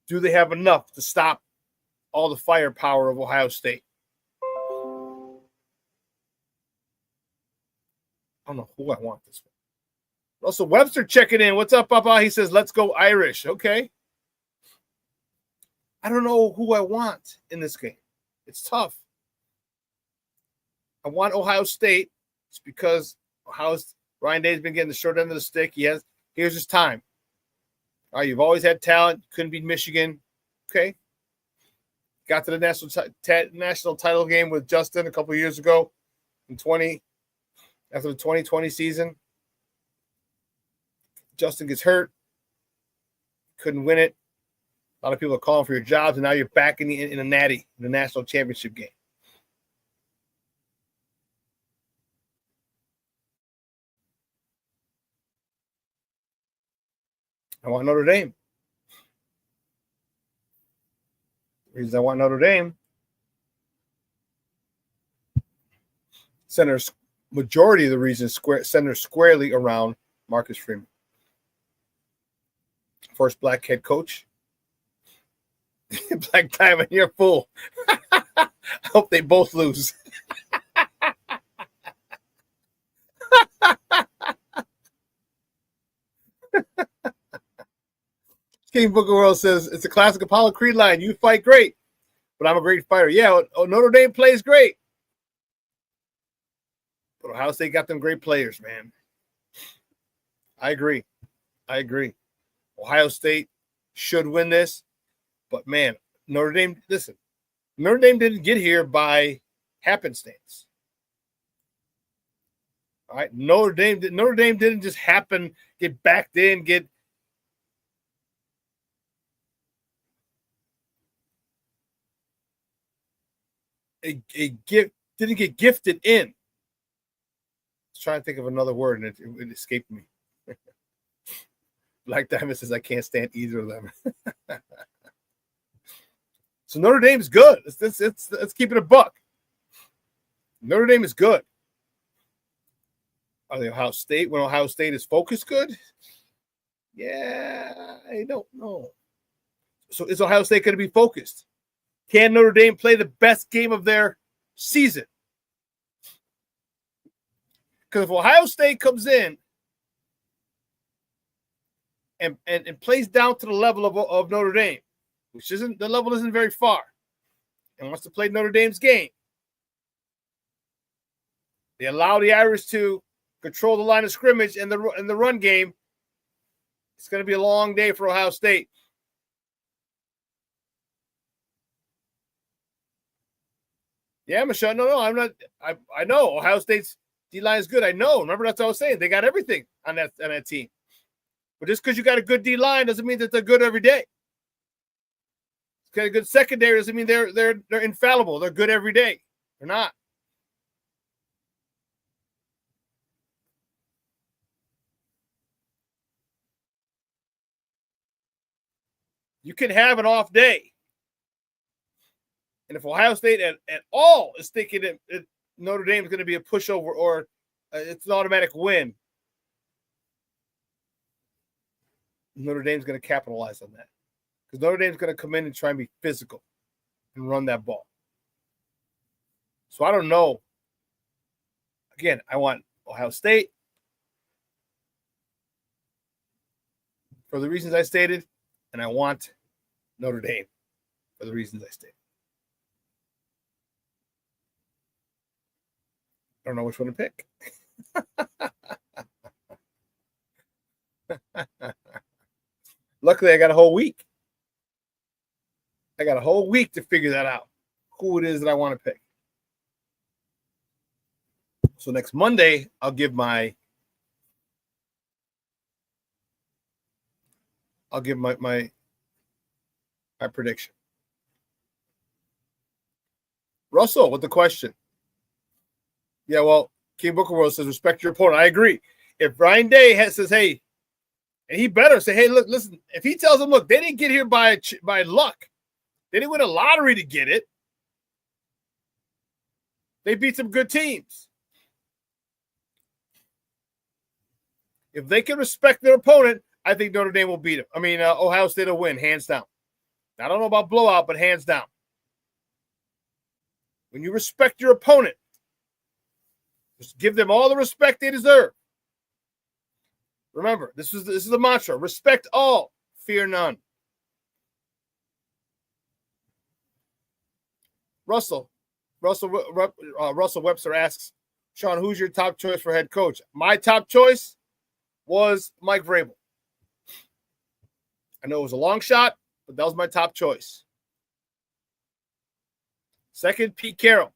Do they have enough to stop all the firepower of Ohio State? I don't know who I want this one. Russell Webster checking in. What's up, Papa? He says, let's go Irish. Okay. I don't know who I want in this game. It's tough. I want Ohio State. It's because Ryan Day's been getting the short end of the stick. Here's his time. All right, you've always had talent. Couldn't beat Michigan. Okay. Got to the national title game with Justin a couple of years ago after the 2020 season. Justin gets hurt. Couldn't win it. A lot of people are calling for your jobs, and now you're back in a natty, in the national championship game. I want Notre Dame. The reason I want Notre Dame, majority of the reasons center squarely around Marcus Freeman. First black head coach. Black Diamond, you're a fool. I hope they both lose. King Booker World says, it's a classic Apollo Creed line. You fight great, but I'm a great fighter. Yeah, Notre Dame plays great. But Ohio State got them great players, man. I agree. Ohio State should win this. But, man, Notre Dame didn't get here by happenstance. All right, Notre Dame didn't just happen, get backed in, get a gift, didn't get gifted in. I was trying to think of another word, and it escaped me. Black Diamond says, I can't stand either of them. So Notre Dame's good. Let's keep it a buck. Notre Dame is good. Are they Ohio State when Ohio State is focused good? Yeah, I don't know. So is Ohio State going to be focused? Can Notre Dame play the best game of their season? Because if Ohio State comes in and plays down to the level of Notre Dame, which isn't very far, and wants to play Notre Dame's game, they allow the Irish to control the line of scrimmage and the run game. It's going to be a long day for Ohio State. Yeah, Michelle. No, I'm not. I know Ohio State's D-line is good. I know. Remember, that's what I was saying. They got everything on that team. But just because you got a good D-line doesn't mean that they're good every day. Got a good secondary doesn't mean they're infallible. They're good every day. They're not. You can have an off day. And if Ohio State at all is thinking that Notre Dame is going to be a pushover or it's an automatic win, Notre Dame's going to capitalize on that. Because Notre Dame's going to come in and try and be physical and run that ball. So I don't know. Again, I want Ohio State for the reasons I stated, and I want Notre Dame for the reasons I stated. I don't know which one to pick. Luckily, I got a whole week. I got a whole week to figure that out, who it is that I want to pick. So next Monday, I'll give my prediction. Russell with the question. Yeah, well, King Booker World says respect your opponent. I agree. If Ryan Day says, hey, and he better say, hey, look, listen, if he tells them, look, they didn't get here by luck. They didn't win a lottery to get it. They beat some good teams. If they can respect their opponent, I think Notre Dame will beat them. I mean, Ohio State will win, hands down. I don't know about blowout, but hands down. When you respect your opponent, just give them all the respect they deserve. Remember, this is the mantra: respect all, fear none. Russell Webster asks, Shawn, who's your top choice for head coach? My top choice was Mike Vrabel. I know it was a long shot, but that was my top choice. Second, Pete Carroll.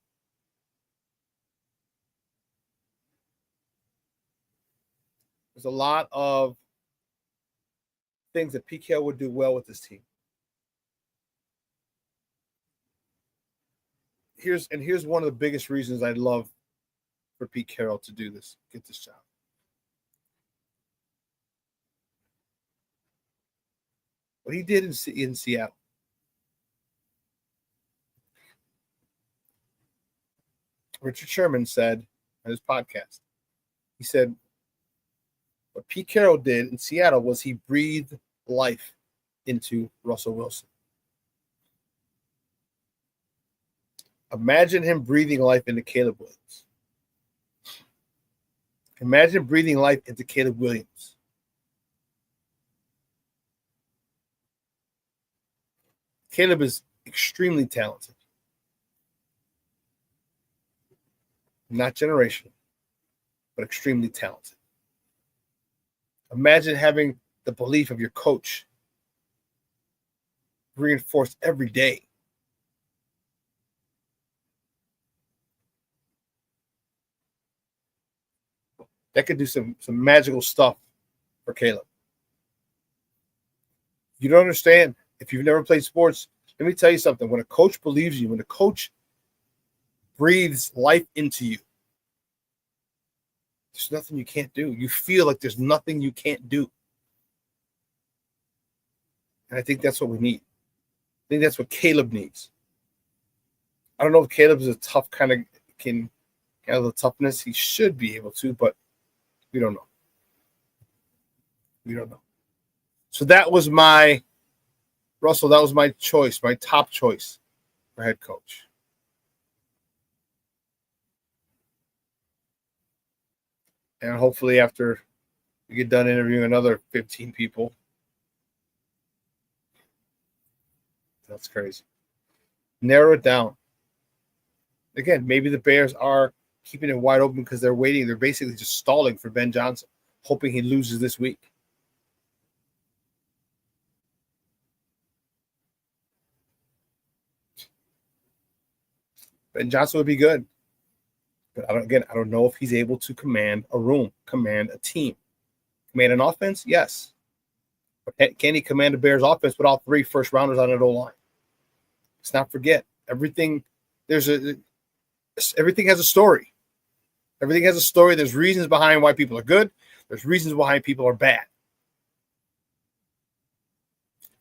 There's a lot of things that Pete Carroll would do well with this team. Here's one of the biggest reasons I'd love for Pete Carroll to do this, get this job. What he did in Seattle. Richard Sherman said on his podcast, he said, what Pete Carroll did in Seattle was he breathed life into Russell Wilson. Imagine him breathing life into Caleb Williams. Imagine breathing life into Caleb Williams. Caleb is extremely talented. Not generational, but extremely talented. Imagine having the belief of your coach reinforced every day. That could do some magical stuff for Caleb. You don't understand. If you've never played sports, let me tell you something. When a coach believes you, when a coach breathes life into you, there's nothing you can't do. You feel like there's nothing you can't do. And I think that's what we need. I think that's what Caleb needs. I don't know if Caleb is a tough kind of can have the toughness. He should be able to, but we don't know. We don't know. So that was my Russell. That was my choice, my top choice for head coach. And hopefully after we get done interviewing another 15 people. That's crazy. Narrow it down. Again, maybe the Bears are keeping it wide open because they're waiting. They're basically just stalling for Ben Johnson, hoping he loses this week. Ben Johnson would be good. But I don't know if he's able to command a room, command a team. Command an offense? Yes. But can he command the Bears offense with all three first rounders on that O-line? Let's not forget, everything has a story. Everything has a story. There's reasons behind why people are good. There's reasons why people are bad.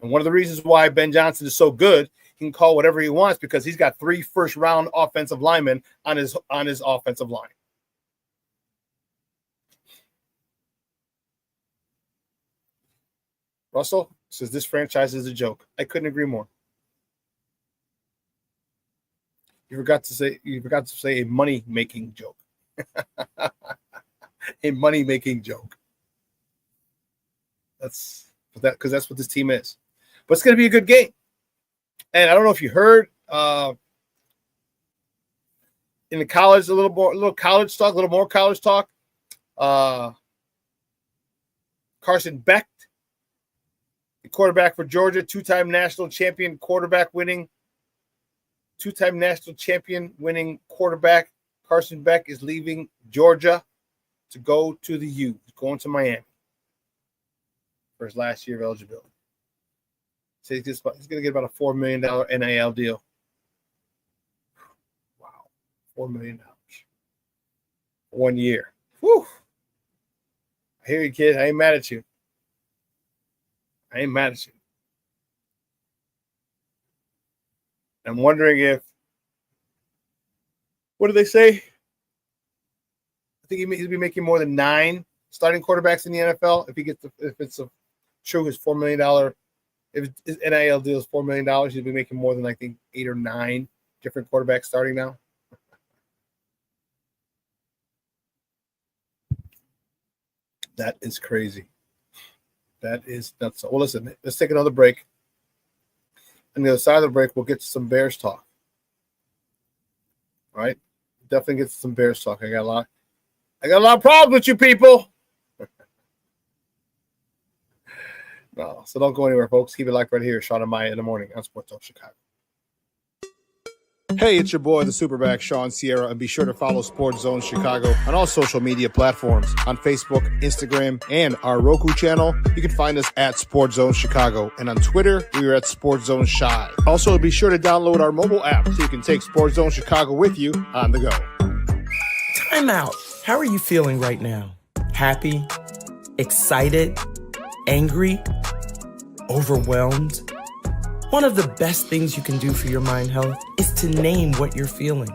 And one of the reasons why Ben Johnson is so good, he can call whatever he wants because he's got 3 first-round offensive linemen on his offensive line. Russell says this franchise is a joke. I couldn't agree more. You forgot to say a money-making joke. A money-making joke. That's because that's what this team is. But it's going to be a good game. And I don't know if you heard in the college, a little more college talk. Carson Beck, the quarterback for Georgia, two-time national champion winning quarterback. Carson Beck is leaving Georgia to go to the U. He's going to Miami for his last year of eligibility. So he's going to get about a $4 million NIL deal. Wow, $4 million. 1 year. Whew. I hear you, kid. I ain't mad at you. I'm wondering if, what do they say? I think he'll be making more than 9 starting quarterbacks in the NFL if it's true his $4 million. If his NIL deal is $4 million, he'll be making more than I think 8 or 9 different quarterbacks starting now. That is crazy. That is nuts. Well, listen, let's take another break. On the other side of the break, we'll get to some Bears talk. All right? Definitely get to some Bears talk. I got a lot of problems with you people. No, so don't go anywhere, folks. Keep it locked right here. Shawn and Maya in the morning on Sports Zone Chicago. Hey, it's your boy, the Superback, Shawn Sierra, and be sure to follow Sports Zone Chicago on all social media platforms on Facebook, Instagram, and our Roku channel. You can find us at Sports Zone Chicago, and on Twitter, we are at Sports Zone Shy. Also, be sure to download our mobile app so you can take Sports Zone Chicago with you on the go. Time out. How are you feeling right now? Happy? Excited? Angry? Overwhelmed? One of the best things you can do for your mind health is to name what you're feeling.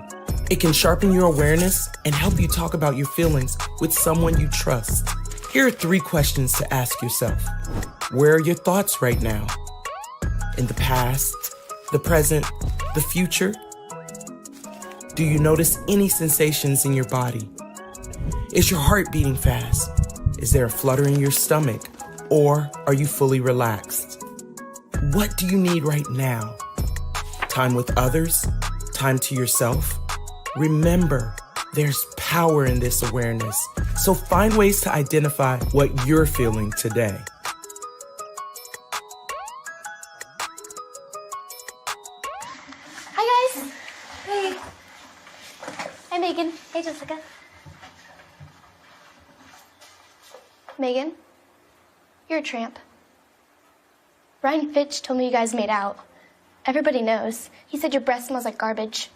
It can sharpen your awareness and help you talk about your feelings with someone you trust. Here are 3 questions to ask yourself. Where are your thoughts right now? In the past, the present, the future? Do you notice any sensations in your body? Is your heart beating fast? Is there a flutter in your stomach? Or are you fully relaxed? What do you need right now? Time with others? Time to yourself? Remember, there's power in this awareness. So find ways to identify what you're feeling today. Hi, guys. Hey. Hi, Megan. Hey, Jessica. Megan, you're a tramp. Ryan Fitch told me you guys made out. Everybody knows. He said your breath smells like garbage.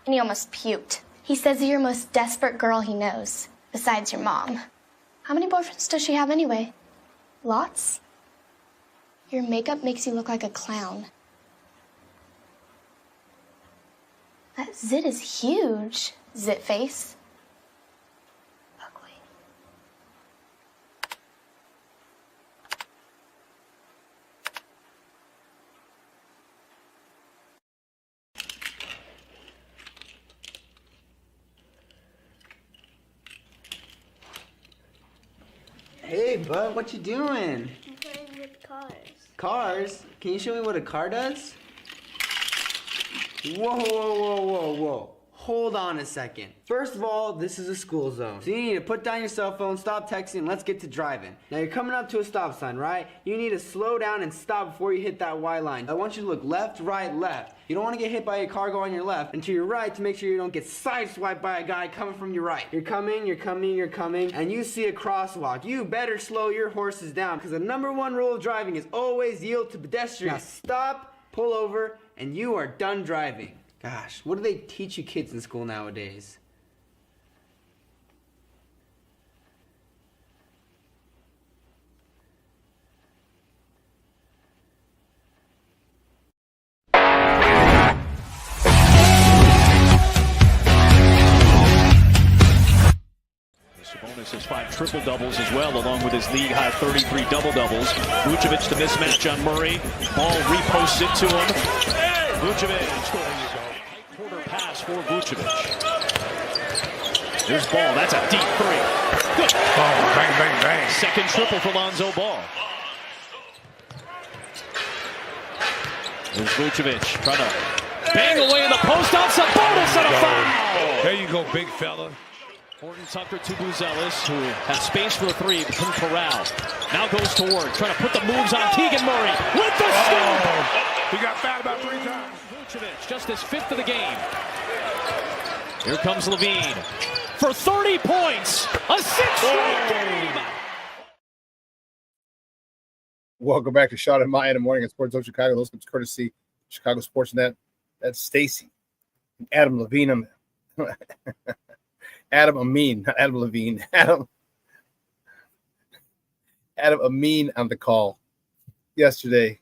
And he almost puked. He says you're the most desperate girl he knows, besides your mom. How many boyfriends does she have anyway? Lots? Your makeup makes you look like a clown. That zit is huge, zit face. Hey, bud, what you doing? I'm playing with cars. Cars? Can you show me what a car does? Whoa. Hold on a second. First of all, this is a school zone. So you need to put down your cell phone, stop texting, and let's get to driving. Now you're coming up to a stop sign, right? You need to slow down and stop before you hit that Y line. I want you to look left, right, left. You don't want to get hit by a car going on your left and to your right to make sure you don't get sideswiped by a guy coming from your right. You're coming, and you see a crosswalk. You better slow your horses down because the #1 rule of driving is always yield to pedestrians. Now stop, pull over, and you are done driving. Gosh, what do they teach you kids in school nowadays? Sabonis has 5 triple-doubles as well, along with his league-high 33 double-doubles. Vucevic the mismatch on Murray. Ball reposts it to him. Vucevic. Quarter pass for Vucevic. Here's Ball. That's a deep 3. Good. Oh, bang, bang, bang. Second triple for Lonzo Ball. There's Vucevic trying to bang away in the post out. Sabonis and a foul. There you go, big fella. Horton Tucker to Buzelis, who has space for a 3, but couldn't corral. Now goes to work, trying to put the moves on Keegan Murray with the scoop. He got fouled about 3 times. Vucevic, just his 5th of the game. Here comes Levine for 30 points, a 6th straight game. Welcome back to Shawn and Maya in the morning at Sports Zone Chicago. Those comes courtesy Chicago Sports Net. That's Stacy and Adam Levine on there. Adam Amin, not Adam Levine. Adam Amin on the call yesterday.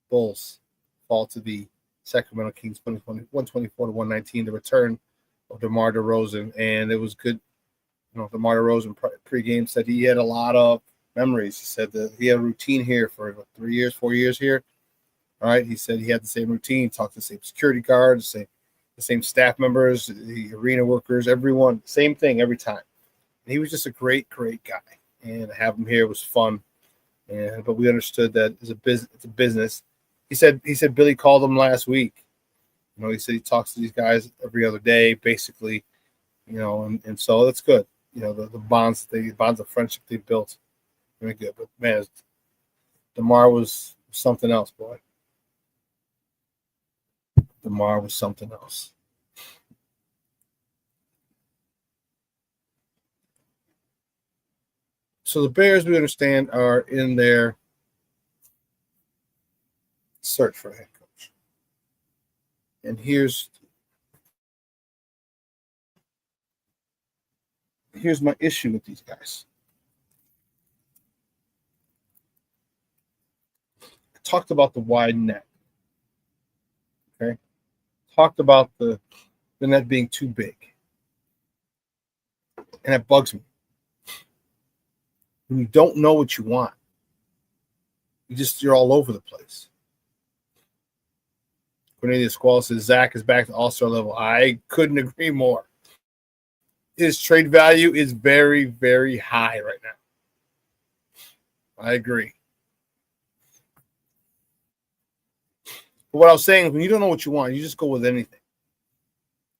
Bulls fall to the Sacramento Kings 124-119. The return of DeMar DeRozan, and it was good. You know, DeMar DeRozan pregame said he had a lot of memories. He said that he had a routine here for 4 years here. All right, he said he had the same routine, talked to the same security guards, the same staff members, the arena workers, everyone, same thing every time. And he was just a great, great guy. And to have him here was fun. But we understood that it's a business. He said Billy called him last week. You know, he said he talks to these guys every other day, basically. You know, and so that's good. You know, the bonds of friendship they built, very good. But man, DeMar was something else, boy. DeMar was something else. So the Bears, we understand, are in their search for a head coach. And here's my issue with these guys. I talked about the wide net. Okay? Talked about the net being too big. And it bugs me. When you don't know what you want, you're all over the place. Cornelius Squall says Zach is back to all-star level. I couldn't agree more. His trade value is very, very high right now. I agree. But what I was saying is when you don't know what you want, you just go with anything.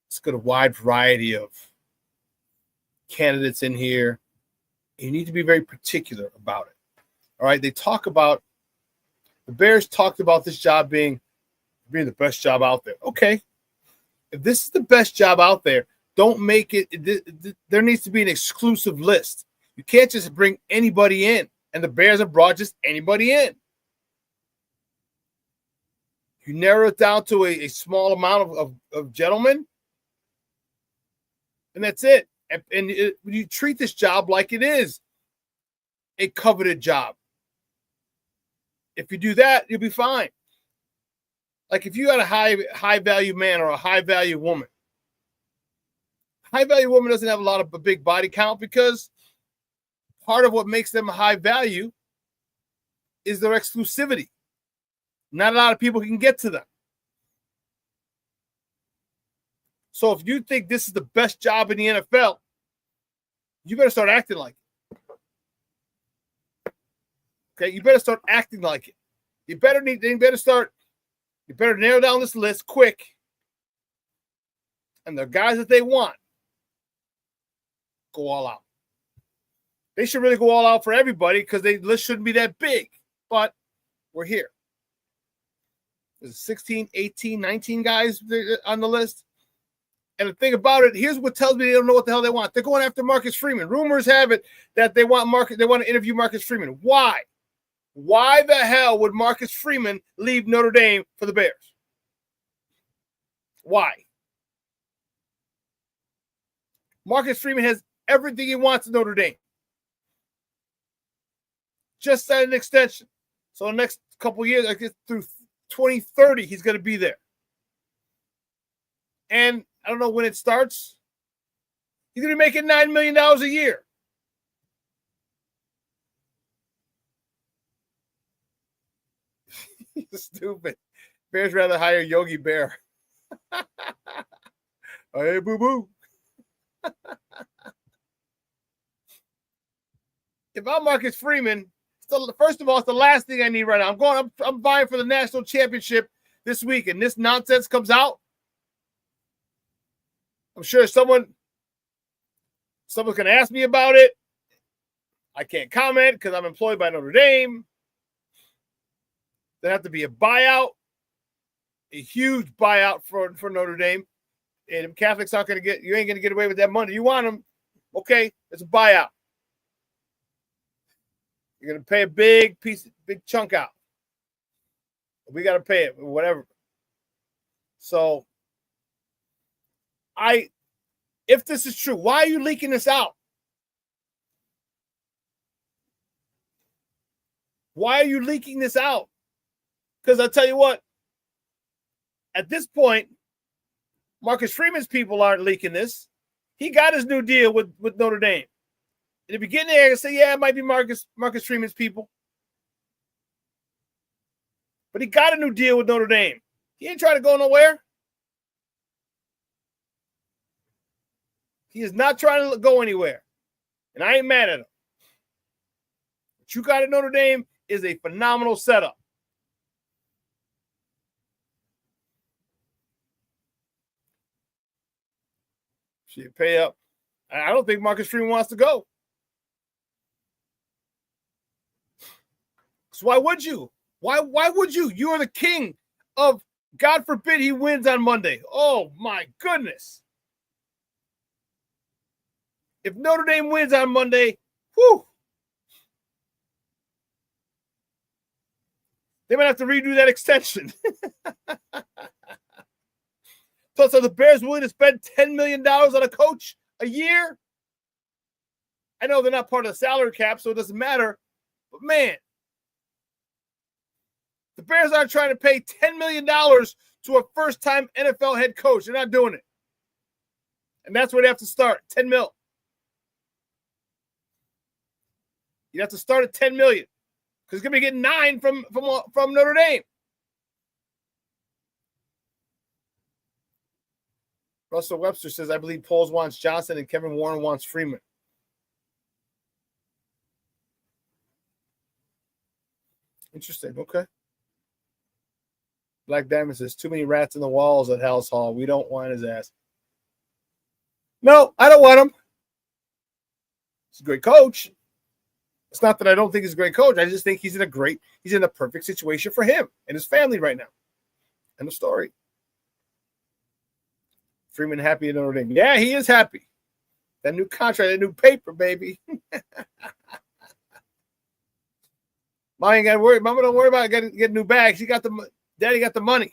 Let's get a wide variety of candidates in here. You need to be very particular about it. All right. The Bears talked about this job being the best job out there. Okay. If this is the best job out there, don't make it. There needs to be an exclusive list. You can't just bring anybody in. And the Bears have brought just anybody in. You narrow it down to a small amount of gentlemen, and that's it. And you treat this job like it is a coveted job. If you do that, you'll be fine. Like if you got a high value man or a high value woman. High value woman doesn't have a big body count because part of what makes them a high value is their exclusivity. Not a lot of people can get to them. So if you think this is the best job in the NFL, you better start acting like it. Okay, you better start acting like it. You better narrow down this list quick. And the guys that they want, go all out. They should really go all out for everybody because the list shouldn't be that big. But we're here. There's 16, 18, 19 guys on the list. And the thing about it, here's what tells me they don't know what the hell they want. They're going after Marcus Freeman. Rumors have it that they want to interview Marcus Freeman. Why? Why the hell would Marcus Freeman leave Notre Dame for the Bears? Why? Marcus Freeman has everything he wants at Notre Dame. Just signed an extension. So the next couple of years, I guess through 2030, he's going to be there. And I don't know when it starts. He's going to be making $9 million a year. Stupid. Bears rather hire Yogi Bear. Hey, boo-boo. If I'm Marcus Freeman, first of all, it's the last thing I need right now. I'm vying for the national championship this week, and this nonsense comes out. I'm sure someone's going to ask me about it. I can't comment because I'm employed by Notre Dame. There have to be a buyout, a huge buyout for Notre Dame. And if Catholics you ain't going to get away with that money. You want them, okay, it's a buyout. You're going to pay a big chunk out. We got to pay it, whatever. So if this is true, why are you leaking this out? Why are you leaking this out? Because I'll tell you what, at this point, Marcus Freeman's people aren't leaking this. He got his new deal with Notre Dame. In the beginning, I say, yeah, it might be Marcus Freeman's people. But he got a new deal with Notre Dame. He ain't trying to go nowhere. He is not trying to go anywhere. And I ain't mad at him. What you got at Notre Dame is a phenomenal setup. Should pay up. I don't think Marcus Freeman wants to go. So why would you? Why would you? You are the king of, God forbid he wins on Monday. Oh, my goodness. If Notre Dame wins on Monday, whew, they might have to redo that extension. Plus, are the Bears willing to spend $10 million on a coach a year? I know they're not part of the salary cap, so it doesn't matter. But, man, the Bears aren't trying to pay $10 million to a first-time NFL head coach. They're not doing it. And that's where they have to start, $10 million. You have to start at $10 million because he's going to be getting $9 from Notre Dame. Russell Webster says, I believe Poles wants Johnson and Kevin Warren wants Freeman. Interesting. Okay. Black Diamond says, too many rats in the walls at House Hall. We don't want his ass. No, I don't want him. He's a great coach. It's not that I don't think he's a great coach. I just think he's in a perfect situation for him and his family right now. End of story. Freeman happy in Notre Dame. Yeah, he is happy. That new contract, that new paper, baby. Mom ain't got to worry. Mama don't worry about getting new bags. Daddy got the money.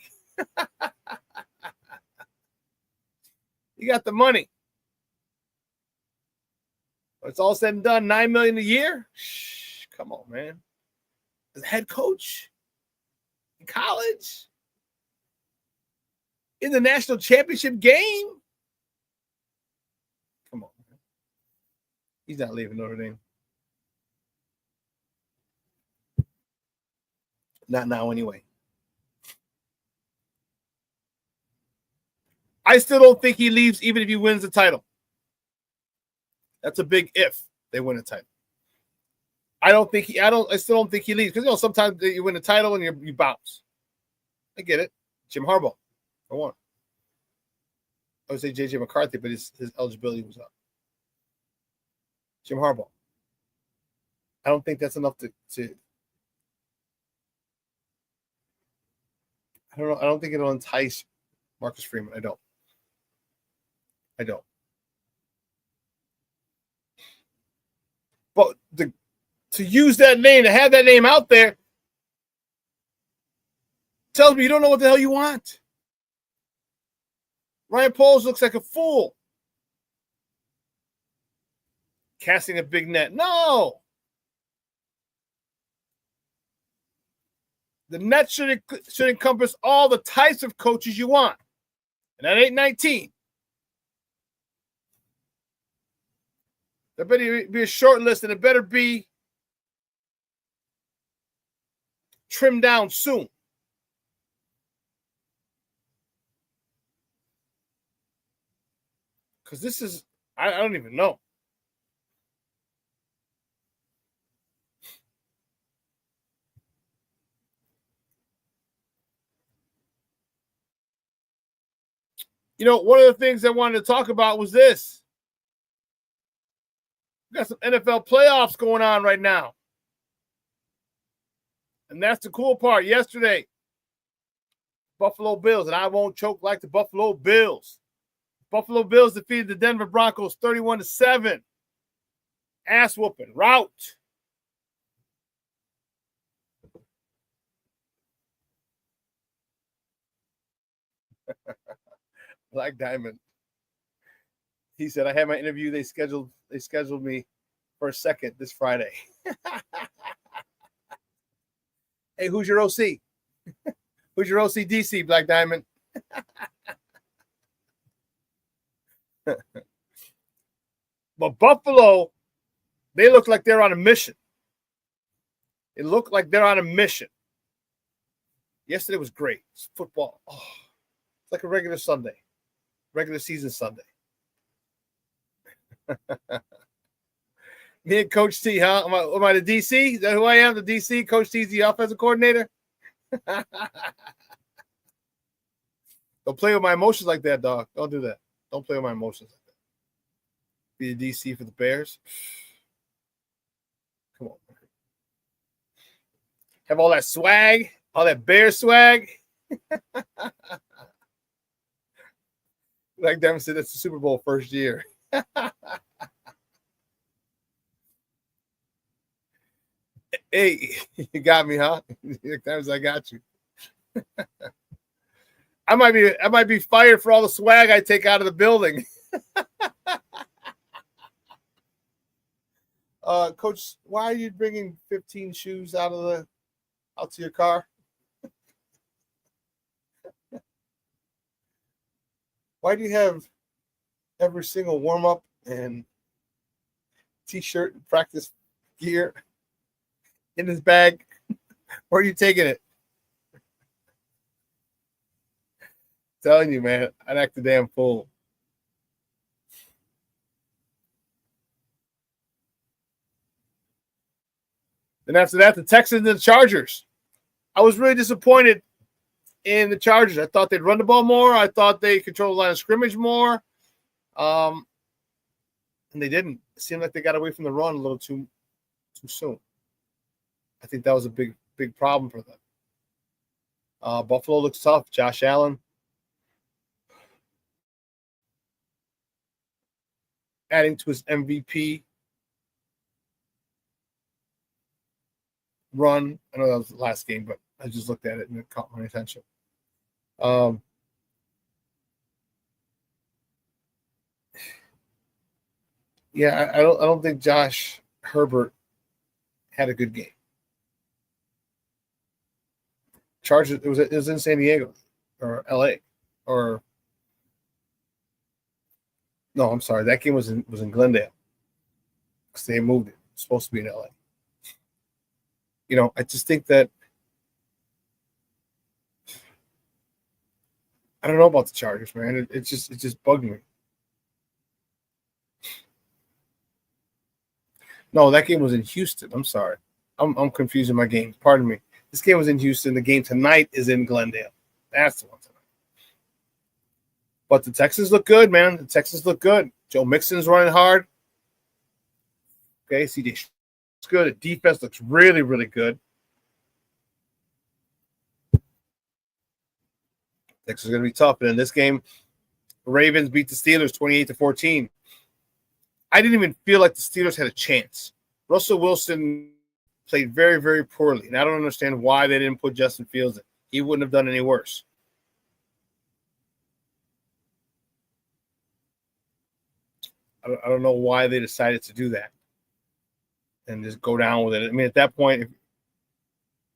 He got the money. When it's all said and done, $9 million a year. Shh, come on, man. As a head coach in college, in the national championship game. Come on, man. He's not leaving Notre Dame. Not now, anyway. I still don't think he leaves, even if he wins the title. That's a big if they win a title. I still don't think he leaves because sometimes you win a title and you bounce. I get it. Jim Harbaugh, for one. I would say JJ McCarthy, but his eligibility was up. Jim Harbaugh. I don't think that's enough to I don't know. I don't think it'll entice Marcus Freeman. I don't. But to use that name, to have that name out there, tells me you don't know what the hell you want. Ryan Poles looks like a fool. Casting a big net. No. The net should encompass all the types of coaches you want. And that ain't 19. There better be a short list, and it better be trimmed down soon. Because this is, I don't even know. One of the things I wanted to talk about was this. We got some NFL playoffs going on right now. And that's the cool part. Yesterday, Buffalo Bills, and I won't choke like the Buffalo Bills. Buffalo Bills defeated the Denver Broncos 31-7. Ass whooping. Rout. Black Diamond He said, I had my interview. They scheduled me for a second this Friday. Hey, who's your OC? Who's your OC DC, Black Diamond? But Buffalo, they look like they're on a mission. It looked like they're on a mission. Yesterday was great. It's football. Oh, it's like a regular Sunday. Regular season Sunday. Me and Coach T, huh? Am I the DC? Is that who I am? The DC? Coach T's the offensive coordinator? Don't play with my emotions like that, dog. Don't do that. Don't play with my emotions like that. Be the DC for the Bears. Come on. Have all that swag, all that Bear swag. Like Devin said, that's the Super Bowl first year. Hey, you got me, huh? Times I got you. I might be fired for all the swag I take out of the building. Coach, why are you bringing 15 shoes out to your car? Why do you have every single warm-up and t-shirt and practice gear in his bag? Where are you taking it? Telling you, man, I'd act a damn fool. Then after that, the Texans and the Chargers. I was really disappointed in the Chargers. I thought they'd run the ball more. I thought they controlled the line of scrimmage more. And they didn't. It seemed like they got away from the run a little too soon. I think that was a big problem for them. Buffalo looks tough. Josh Allen. Adding to his MVP run. I know that was the last game, but I just looked at it and it caught my attention. Yeah, I don't think Josh Herbert had a good game. Chargers. It was in San Diego or LA or no, I'm sorry. That game was in Glendale because they moved it. It's supposed to be in LA. You know, I just think that I don't know about the Chargers, man. It just bugged me. No, that game was in Houston. I'm sorry. I'm confusing my games. Pardon me. This game was in Houston. The game tonight is in Glendale. That's the one tonight. But the Texans look good, man. The Texans look good. Joe Mixon's running hard. Okay, CJ looks good. The defense looks really, really good. Texas is going to be tough. And in this game, the Ravens beat the Steelers 28-14. I didn't even feel like the Steelers had a chance. Russell Wilson played very, very poorly. And I don't understand why they didn't put Justin Fields in. He wouldn't have done any worse. I don't know why they decided to do that and just go down with it. I mean, at that point,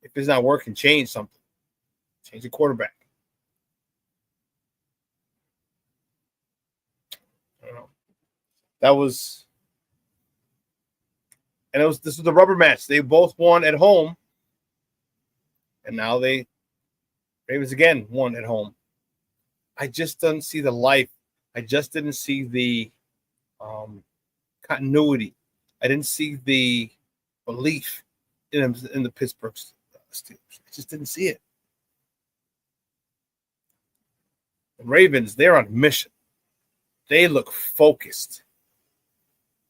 if it's not working, change something. Change the quarterback. I don't know. That was, and this was the rubber match. They both won at home, and now Ravens again won at home. I just didn't see the life. I just didn't see the continuity. I didn't see the belief in the Pittsburgh Steelers. I just didn't see it. The Ravens, they're on a mission. They look focused.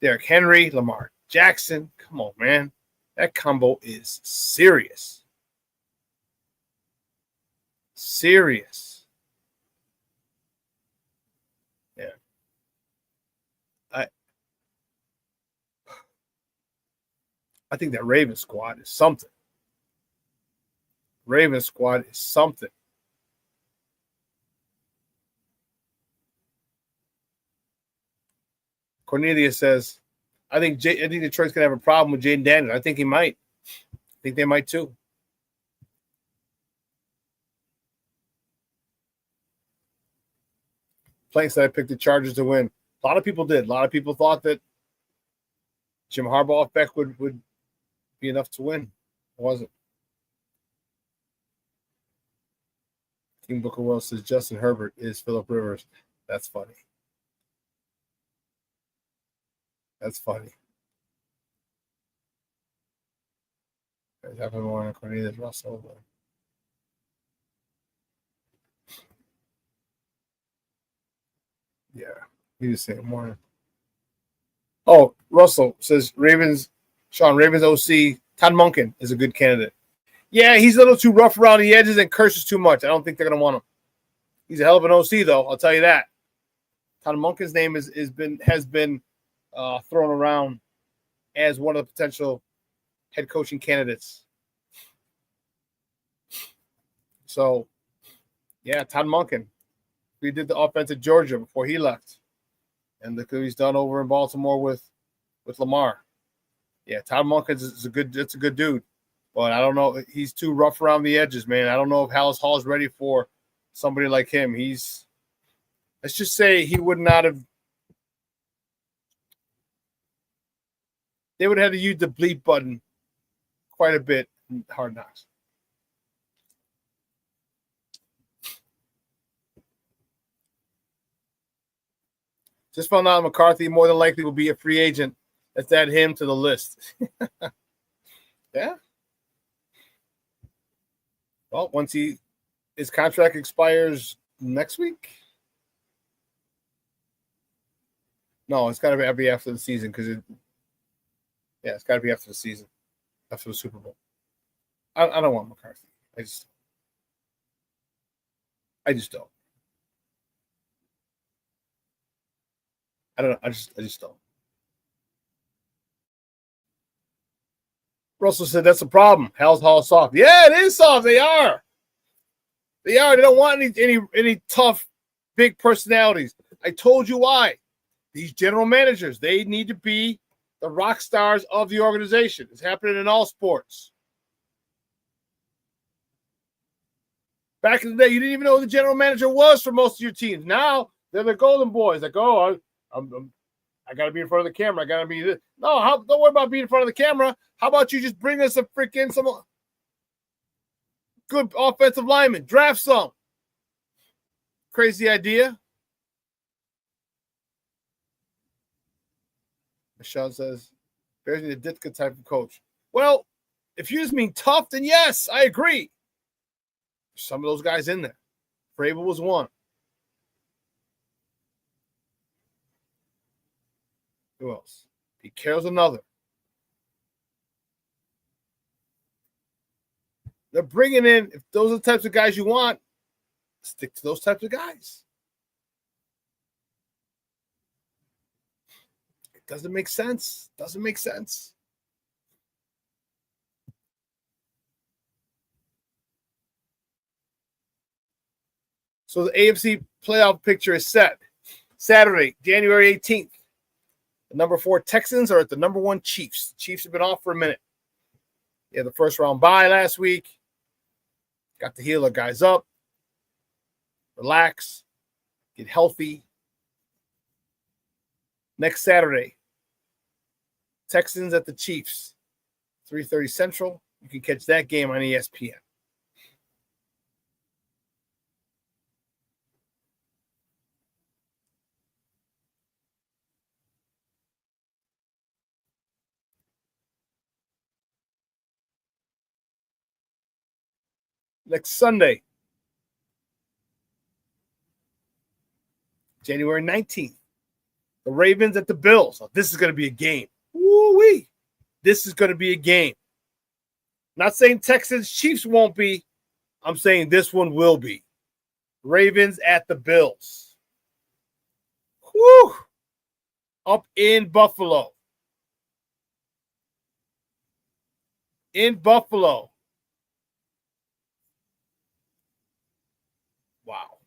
Derrick Henry, Lamar Jackson. Come on, man. That combo is serious. Serious. Yeah. I think that Ravens squad is something. Ravens squad is something. Cornelius says, I think Detroit's going to have a problem with Jaden Daniels. I think he might. I think they might too. Plank said I picked the Chargers to win. A lot of people did. A lot of people thought that Jim Harbaugh effect would be enough to win. It wasn't. King Booker Wells says Justin Herbert is Phillip Rivers. That's funny. That's funny. Happened more than Cornelius Russell. Yeah, he was saying more. Oh, Russell says Shawn Ravens OC Todd Monken is a good candidate. Yeah, he's a little too rough around the edges and curses too much. I don't think they're gonna want him. He's a hell of an OC though. I'll tell you that. Todd Monken's name has been thrown around as one of the potential head coaching candidates. So, yeah, Todd Monken. He did the offense at Georgia before he left. And look who he's done over in Baltimore with Lamar. Yeah, Todd Monken is a good dude. But I don't know. He's too rough around the edges, man. I don't know if Hallis Hall is ready for somebody like him. Let's just say he would not have. They would have had to use the bleep button quite a bit in Hard Knocks. Just found out McCarthy more than likely will be a free agent. Let's add him to the list. Yeah. Well, once his contract expires next week. No, it's got to be after the season because it's got to be after the season, after the Super Bowl. I don't want McCarthy. I just don't. I don't know. I just don't. Russell said that's a problem. Hallis Hall soft. Yeah, it is soft. They are. They don't want any tough, big personalities. I told you why. These general managers, they need to be the rock stars of the organization. It's happening in all sports. Back in the day, you didn't even know who the general manager was for most of your teams. Now they're the golden boys. Like, oh, I got to be in front of the camera. I got to be this. No, don't worry about being in front of the camera. How about you just bring us some good offensive lineman? Draft some. Crazy idea. Shawn says, Bears need a Ditka type of coach. Well, if you just mean tough, then yes, I agree. Some of those guys in there. Vrabel was one. Who else? Pete Carroll's another. They're bringing in, if those are the types of guys you want, stick to those types of guys. It doesn't make sense. Doesn't make sense. So the AFC playoff picture is set. Saturday, January 18th. The number 4 Texans are at the number 1 Chiefs. The Chiefs have been off for a minute. They had the first round bye last week. Got to heal the guys up. Relax. Get healthy. Next Saturday, Texans at the Chiefs. 3:30 Central. You can catch that game on ESPN. Next Sunday, January 19th, the Ravens at the Bills. Oh, this is going to be a game. Woo-wee. This is going to be a game. Not saying Texans Chiefs won't be. I'm saying this one will be. Ravens at the Bills. Whew. Up in Buffalo. In Buffalo. Wow.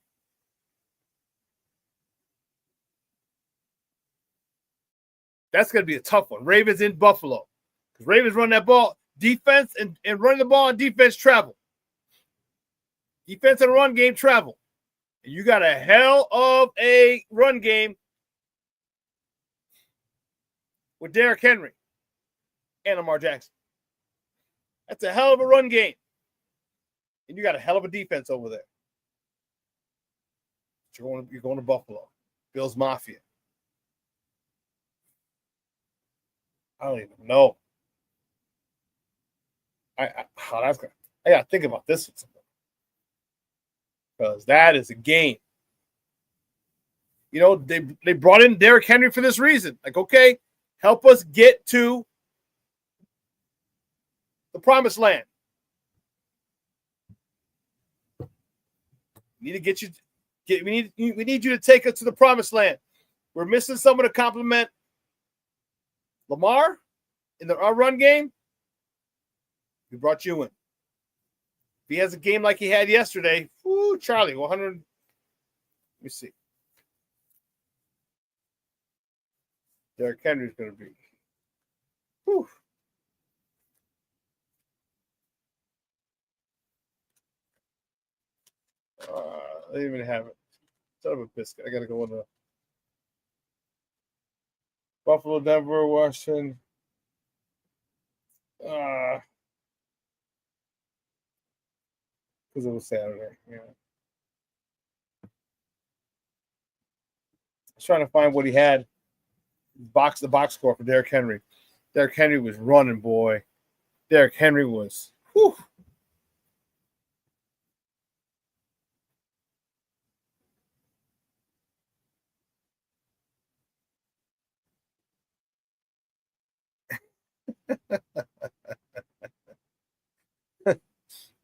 That's going to be a tough one. Ravens in Buffalo. Because Ravens run that ball. Defense and running the ball and defense travel. Defense and run game travel. And you got a hell of a run game with Derrick Henry and Lamar Jackson. That's a hell of a run game. And you got a hell of a defense over there. You're going to Buffalo. Bills Mafia. I don't even know. I got to think about this one. Because that is a game. You know, they brought in Derrick Henry for this reason. Like, okay, help us get to the promised land. We need to we need you to take us to the promised land. We're missing someone to complement Lamar in our run game. We brought you in. If he has a game like he had yesterday, whoo, Charlie, 100. Let me see. Derrick Henry's going to be. Whew. I didn't even have it. Son of a biscuit. I got to go on the Buffalo, Denver, Washington. Because it was Saturday. Yeah. I was trying to find what he had. The box score for Derrick Henry. Derrick Henry was running, boy. Derrick Henry was. Whew.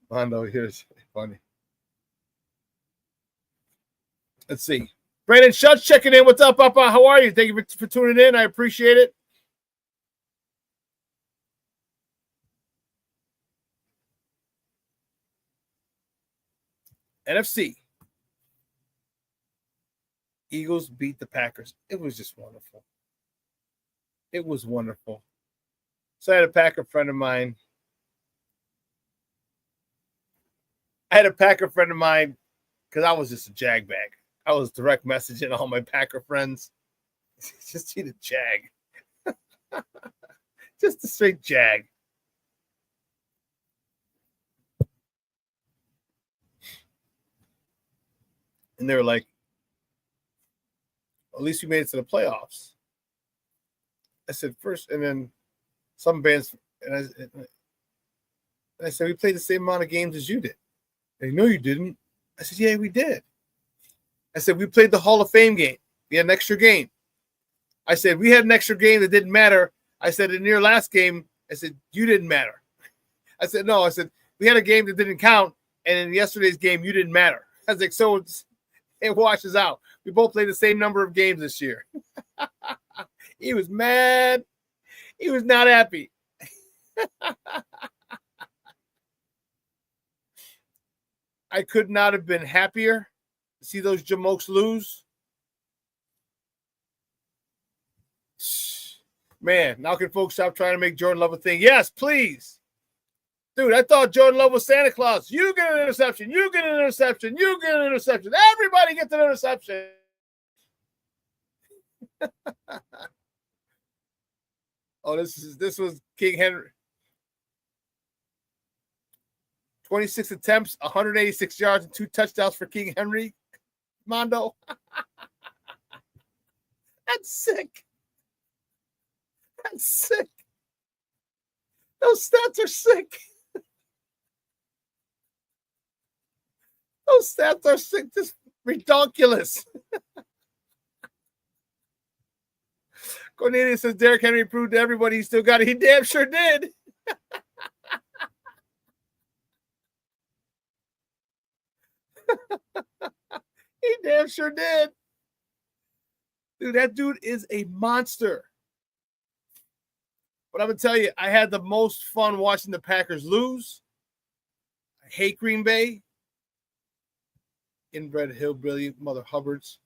Mondo, here's funny. Let's see. Brandon Schutz checking in. What's up, Papa? How are you? Thank you for tuning in. I appreciate it. NFC. Eagles beat the Packers. It was just wonderful. It was wonderful. So I had a Packer friend of mine. Because I was just a jag bag. I was direct messaging all my Packer friends. Just eat a jag. Just a straight jag. And they were like, at least we made it to the playoffs. I said, first, and then some bands, and I said, we played the same amount of games as you did. They know you didn't. I said, yeah, we did. I said, we played the Hall of Fame game. We had an extra game. I said, we had an extra game that didn't matter. I said, in your last game, I said, you didn't matter. I said, no. I said, we had a game that didn't count, and in yesterday's game, you didn't matter. I was like, so it washes out. We both played the same number of games this year. He was mad. He was not happy. I could not have been happier to see those Jamokes lose. Man, now can folks stop trying to make Jordan Love a thing? Yes, please. Dude, I thought Jordan Love was Santa Claus. You get an interception. You get an interception. You get an interception. Everybody gets an interception. Oh, this was King Henry. 26 attempts, 186 yards, and 2 touchdowns for King Henry. Mondo. That's sick. That's sick. Those stats are sick. Those stats are sick. Just ridiculous. Cornelius says Derrick Henry proved to everybody he still got it. He damn sure did. He damn sure did. Dude, that dude is a monster. But I'm going to tell you, I had the most fun watching the Packers lose. I hate Green Bay. Inbred hillbilly mother Hubbards.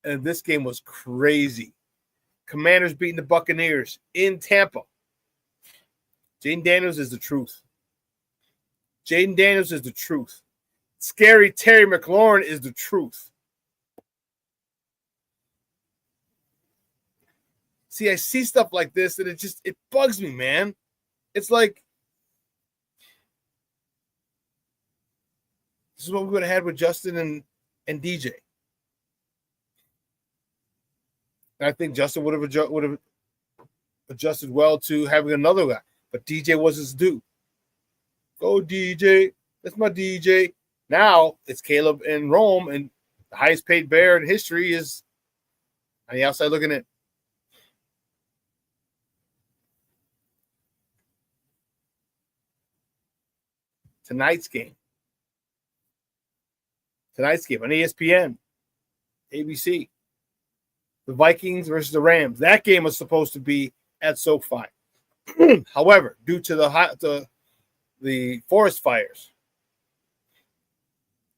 And this game was crazy. Commanders beating the Buccaneers in Tampa. Jaden Daniels is the truth. Jaden Daniels is the truth. Scary Terry McLaurin is the truth. See, I see stuff like this and it bugs me, man. It's like, this is what we would have had with Justin and DJ. And I think Justin would have adjusted well to having another guy. But DJ was his due. Go DJ. That's my DJ. Now it's Caleb in Rome, and the highest paid Bear in history is on the outside looking in. Tonight's game on ESPN, ABC. The Vikings versus the Rams. That game was supposed to be at SoFi. However, due to the forest fires,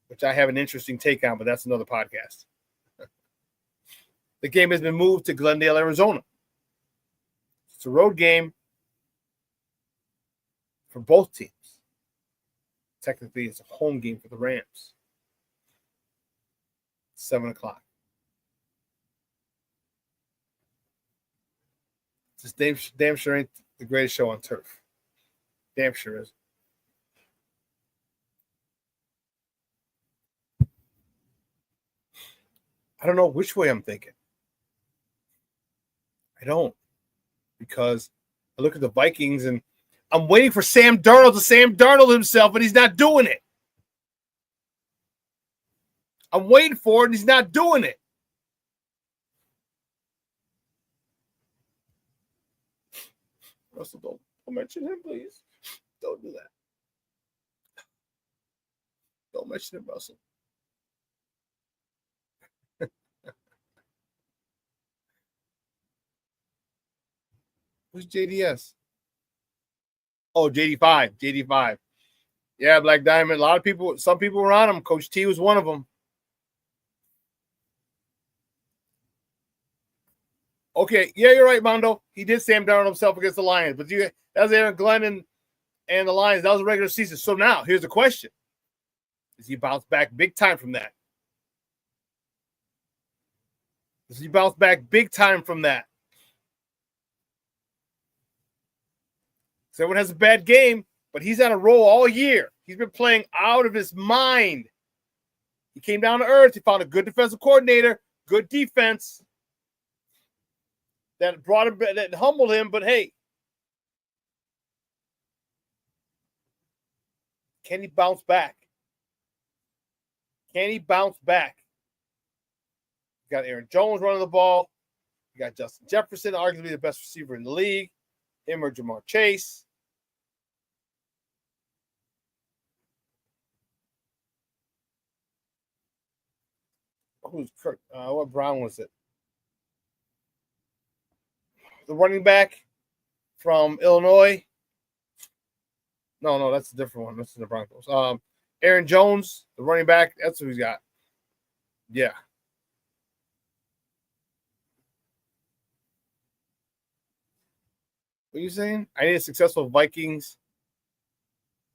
which I have an interesting take on, but that's another podcast. The game has been moved to Glendale, Arizona. It's a road game for both teams. Technically, it's a home game for the Rams. 7 o'clock. This damn sure ain't the greatest show on turf. Damn sure is. I don't know which way I'm thinking. I don't. Because I look at the Vikings and I'm waiting for Sam Darnold to Sam Darnold himself, and he's not doing it. I'm waiting for it, and he's not doing it. Russell, don't mention him, please. Don't do that. Don't mention him, Russell. Who's JDS? Oh, JD5. JD5. Yeah, Black Diamond. A lot of people, some people were on him. Coach T was one of them. Okay, yeah, you're right, Mondo. He did Sam Darnold himself against the Lions, but that was Aaron Glenn and the Lions. That was a regular season. So now, here's the question. Does he bounce back big time from that? Does he bounce back big time from that? So everyone has a bad game, but he's on a roll all year. He's been playing out of his mind. He came down to earth. He found a good defensive coordinator, good defense that brought him, that humbled him. But hey, can he bounce back? Can he bounce back? You got Aaron Jones running the ball. You got Justin Jefferson, arguably the best receiver in the league. Him or Jamar Chase. Who's Kirk? What Brown was it? The running back from Illinois. No, that's a different one. That's in the Broncos. Aaron Jones, the running back. That's who he's got. Yeah. What are you saying? I need a successful Vikings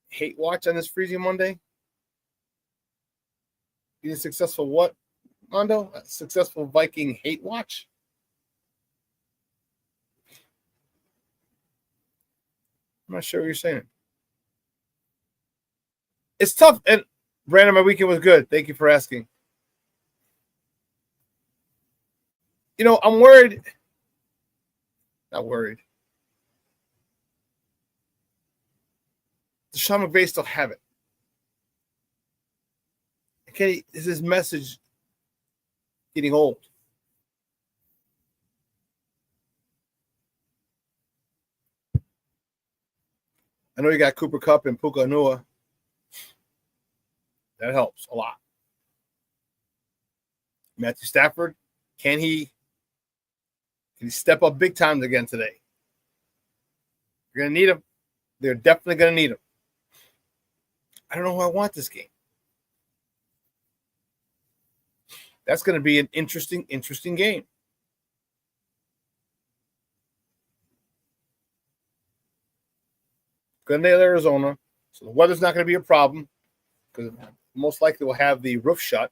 hate watch on this freezing Monday. You need a successful what, Mondo? A successful Viking hate watch? I'm not sure what you're saying. It's tough. And Brandon, my weekend was good. Thank you for asking. You know, I'm worried. Not worried. Does Sean McVay still have it? Is his message getting old? I know you got Cooper Kupp and Puka Nua. That helps a lot. Matthew Stafford, can he step up big time again today? You're going to need him. They're definitely going to need him. I don't know who I want this game. That's going to be an interesting game. Glendale, Arizona. So the weather's not going to be a problem because most likely we'll have the roof shut.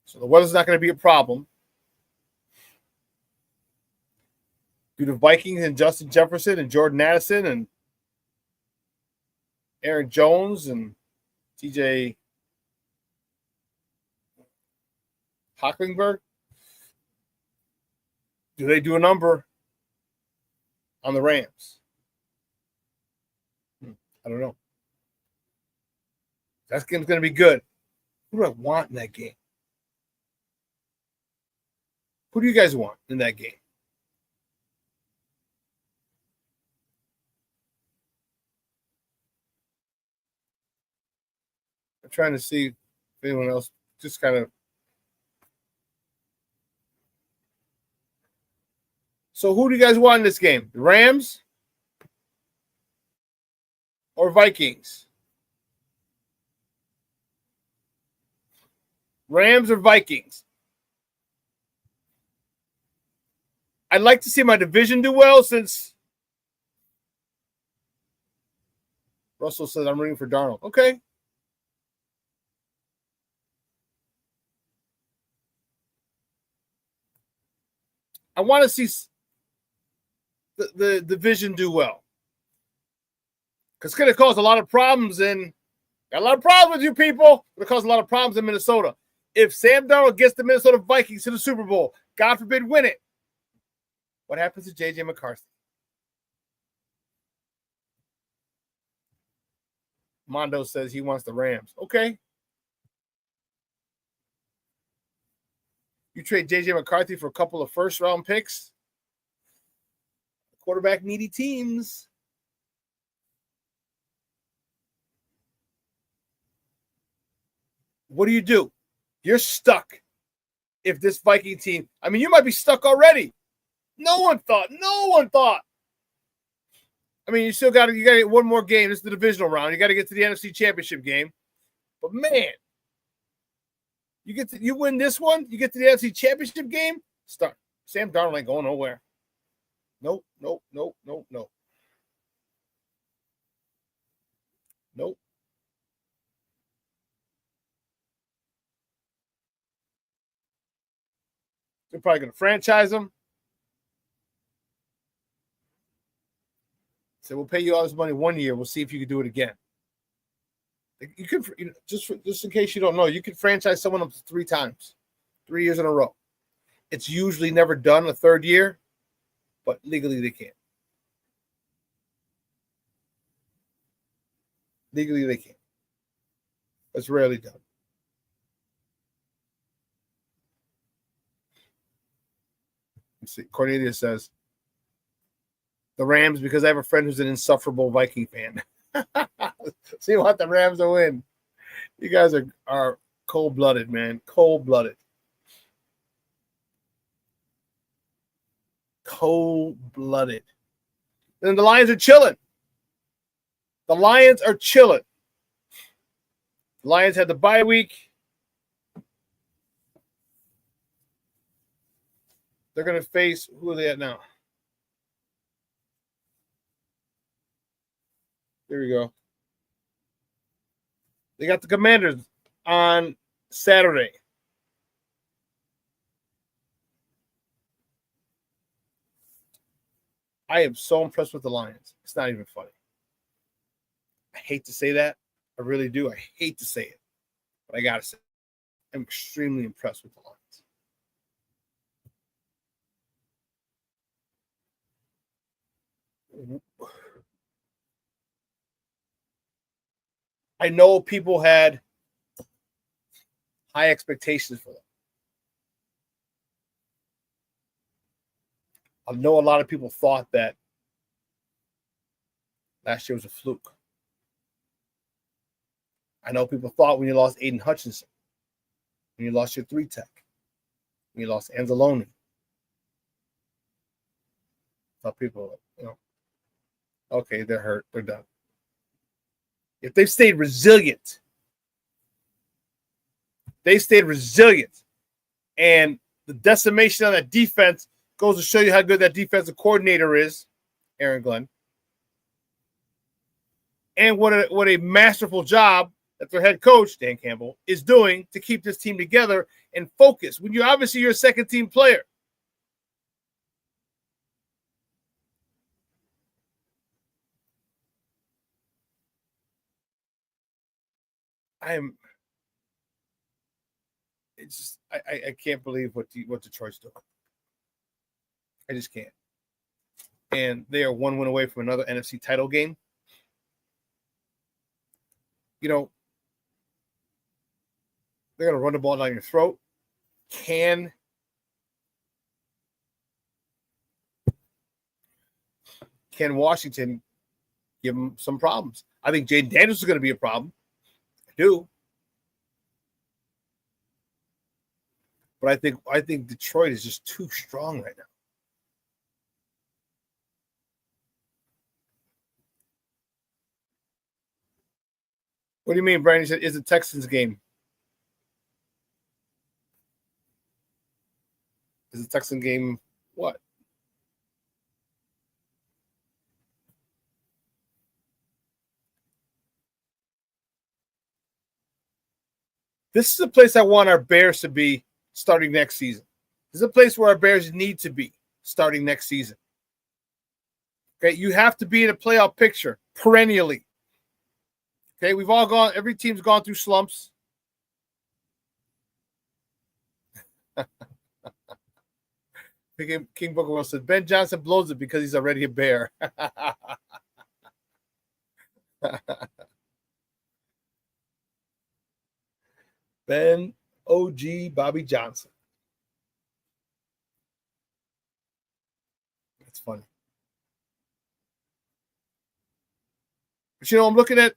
So the weather's not going to be a problem. Due to Vikings and Justin Jefferson and Jordan Addison and Aaron Jones and TJ Hockenberg. Do they do a number on the Rams? I don't know. That game's going to be good. Who do I want in that game? Who do you guys want in that game? I'm trying to see if anyone else just kind of. So who do you guys want in this game? The Rams or Vikings? Rams or Vikings? I'd like to see my division do well since Russell says I'm rooting for Darnold. Okay. I want to see the division do well. Because it's going to cause a lot of problems got a lot of problems with you people. It's going to cause a lot of problems in Minnesota. If Sam Darnold gets the Minnesota Vikings to the Super Bowl, God forbid win it, what happens to J.J. McCarthy? Mondo says he wants the Rams. Okay. You trade J.J. McCarthy for a couple of first-round picks? Quarterback-needy teams. What do? You're stuck if this Viking team, I mean, you might be stuck already. No one thought. I mean, you got to get one more game. This is the divisional round. You got to get to the NFC Championship game. But man, you win this one, you get to the NFC Championship game, start. Sam Darnold ain't going nowhere. Nope. They're probably going to franchise him. So we'll pay you all this money 1 year. We'll see if you can do it again. You could, just in case you don't know, you could franchise someone up to 3 times, 3 years in a row. It's usually never done a third year, but legally they can't. Legally they can't. It's rarely done. Let's see. Cornelia says, the Rams, because I have a friend who's an insufferable Viking fan. So you want the Rams to win. You guys are cold-blooded, man. Cold-blooded. And the Lions are chilling. The Lions had the bye week. They're going to face, who are they at now? There we go. They got the Commanders on Saturday. I am so impressed with the Lions. It's not even funny. I hate to say that. I really do. I hate to say it. But I got to say, I'm extremely impressed with the Lions. I know people had high expectations for them. I know a lot of people thought that last year was a fluke. I know people thought when you lost Aiden Hutchinson, when you lost your 3-tech, when you lost Anzalone, thought people, okay, they're hurt, they're done. If they've stayed resilient, They stayed resilient. And the decimation on that defense goes to show you how good that defensive coordinator is, Aaron Glenn. And what a masterful job that their head coach, Dan Campbell, is doing to keep this team together and focused. When you're a second-team player. I can't believe what Detroit's doing. I just can't. And they are one win away from another NFC title game. You know, they're going to run the ball down your throat. Can Washington give them some problems? I think Jaden Daniels is going to be a problem. I do. But I think Detroit is just too strong right now. What do you mean, Brian? He said, is the Texans game? Is the Texan game what? This is a place I want our Bears to be starting next season. This is a place where our Bears need to be starting next season. Okay, you have to be in a playoff picture perennially. Okay, every team's gone through slumps. King Booker said, Ben Johnson blows it because he's already a Bear. Ben OG Bobby Johnson. That's funny. But I'm looking at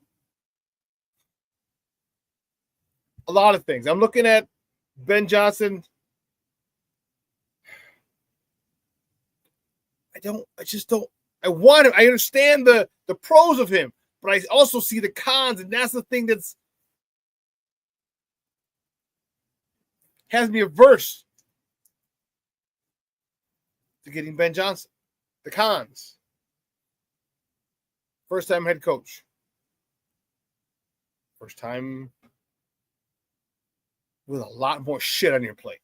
a lot of things. I'm looking at Ben Johnson. I want him. I understand the pros of him, but I also see the cons, and that's the thing that's has me averse to getting Ben Johnson. The cons. First time head coach. First time with a lot more shit on your plate.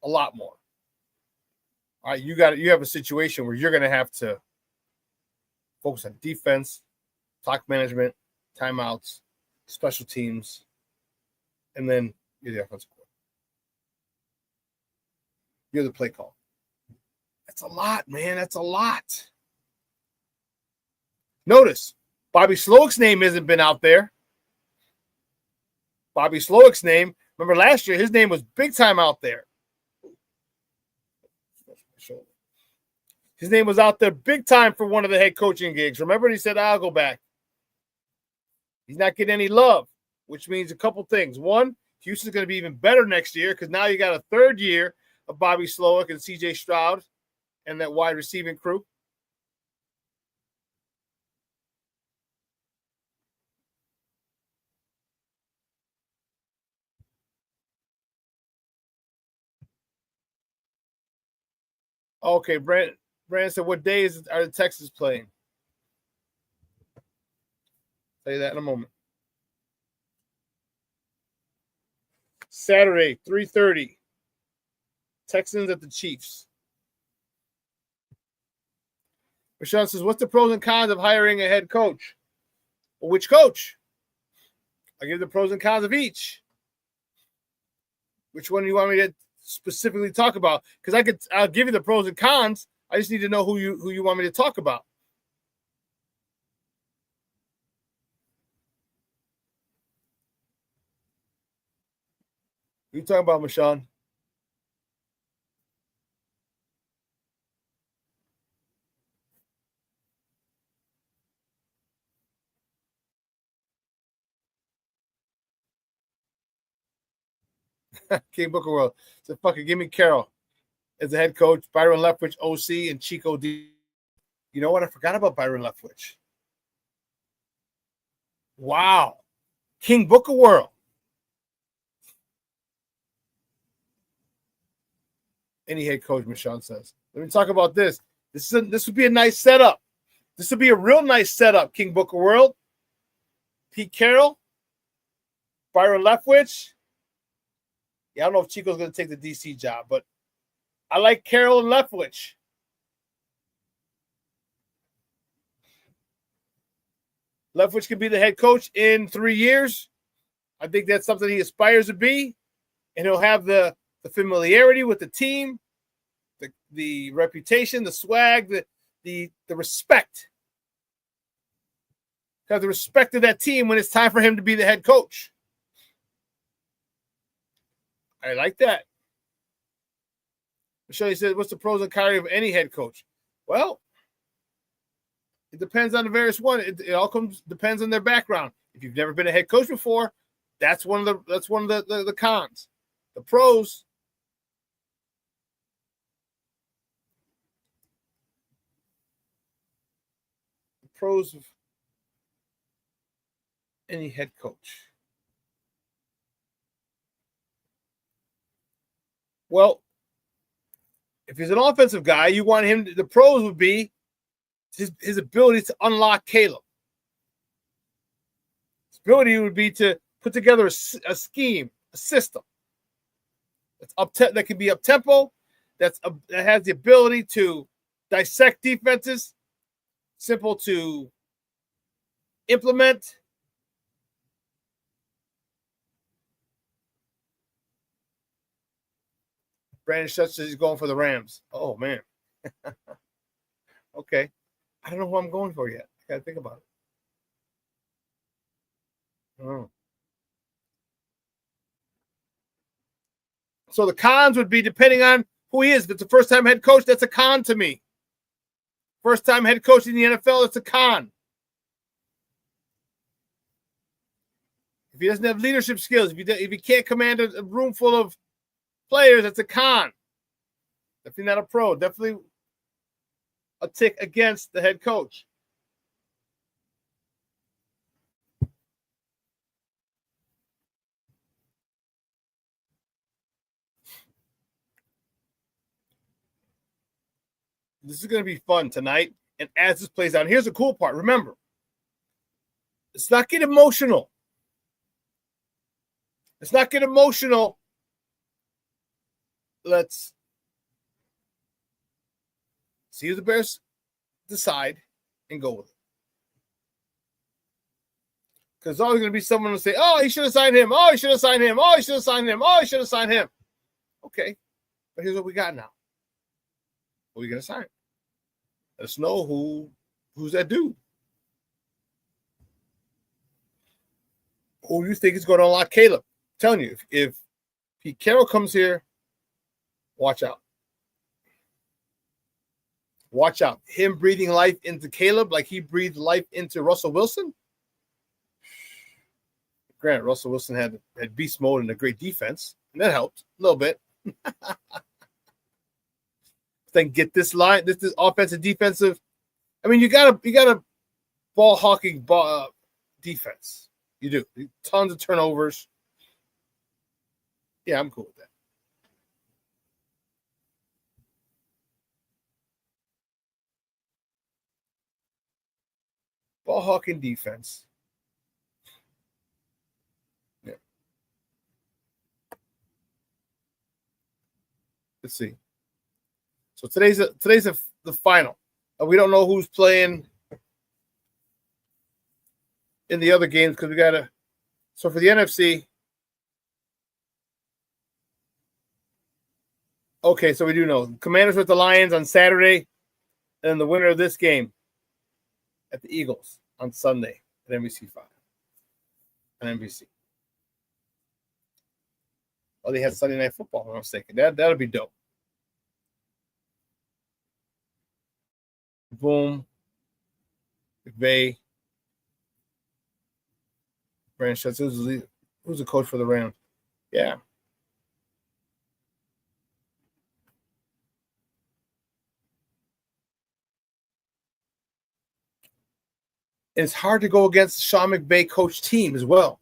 A lot more. All right, you have a situation where you're going to have to focus on defense, clock management, timeouts, special teams, and then you're the offensive coordinator. You're the play call. That's a lot, man. That's a lot. Notice, Bobby Slowick's name hasn't been out there. Bobby Slowick's name, remember last year, his name was big time out there. His name was out there big time for one of the head coaching gigs. Remember, he said, I'll go back. He's not getting any love, which means a couple things. One, Houston's going to be even better next year because now you got a third year of Bobby Slowick and C.J. Stroud and that wide receiving crew. Okay, Brandon said, what day are the Texans playing? Tell you that in a moment. Saturday, 3:30. Texans at the Chiefs. Rashawn says, what's the pros and cons of hiring a head coach? Well, which coach? I give the pros and cons of each. Which one do you want me to specifically talk about? Because I'll give you the pros and cons. I just need to know who you want me to talk about. Who you talking about, Mashawn? King Booker World. So fucking give me Carroll as the head coach, Byron Leftwich, OC, and Chico D. You know what? I forgot about Byron Leftwich. Wow. King Booker World. any head coach, Michonne says. Let me talk about this. This would be a nice setup. This would be a real nice setup, King Booker World. Pete Carroll, Byron Leftwich. Yeah, I don't know if Chico's going to take the DC job, but I like Carroll and Leftwich. Leftwich can be the head coach in 3 years. I think that's something he aspires to be, and he'll have the familiarity with the team, the reputation, the swag, the respect. Have the respect of that team when it's time for him to be the head coach. I like that. Michelle said, what's the pros and cons of any head coach? Well, it depends on the various one. It all depends on their background. If you've never been a head coach before, that's one of the cons. The pros. The pros of any head coach. Well, if he's an offensive guy, you want him. The pros would be his ability to unlock Caleb. His ability would be to put together a scheme, a system that's that can be up tempo, that has the ability to dissect defenses, simple to implement. Brandon Schutz says he's going for the Rams. Oh, man. Okay. I don't know who I'm going for yet. I got to think about it. Oh. So the cons would be depending on who he is. If it's a first-time head coach, that's a con to me. First-time head coach in the NFL, it's a con. If he doesn't have leadership skills, if he can't command a room full of players, that's a con. Definitely not a pro. Definitely a tick against the head coach. This is going to be fun tonight. And as this plays out, here's the cool part. Remember, let's not get emotional. Let's not get emotional. Let's see who the Bears decide and go with it. Because there's always going to be someone who say, oh, he should have signed him. Oh, he should have signed him. Oh, he should have signed him. Oh, he should have signed him. Okay. But here's what we got now. Who are we going to sign? Let us know who's that dude. Who you think is going to unlock Caleb? I'm telling you, if Pete Carroll comes here, watch out. Watch out. Him breathing life into Caleb like he breathed life into Russell Wilson. Granted, Russell Wilson had beast mode and a great defense, and that helped a little bit. Then get this line, this offensive, defensive. I mean, you got a ball hawking defense. You do. Tons of turnovers. Yeah, I'm cool with that. Ball hawking defense. Yeah. Let's see. So today's the final. We don't know who's playing in the other games because we got to. So for the NFC, okay, so we do know Commanders with the Lions on Saturday, and the winner of this game at the Eagles on Sunday at NBC5 on NBC. Oh, they had Sunday Night Football. If I'm mistaken. That'll be dope. Boom. McVay. Brandon Schutz. Who's the coach for the Rams? Yeah. And it's hard to go against the Sean McVay coach team as well.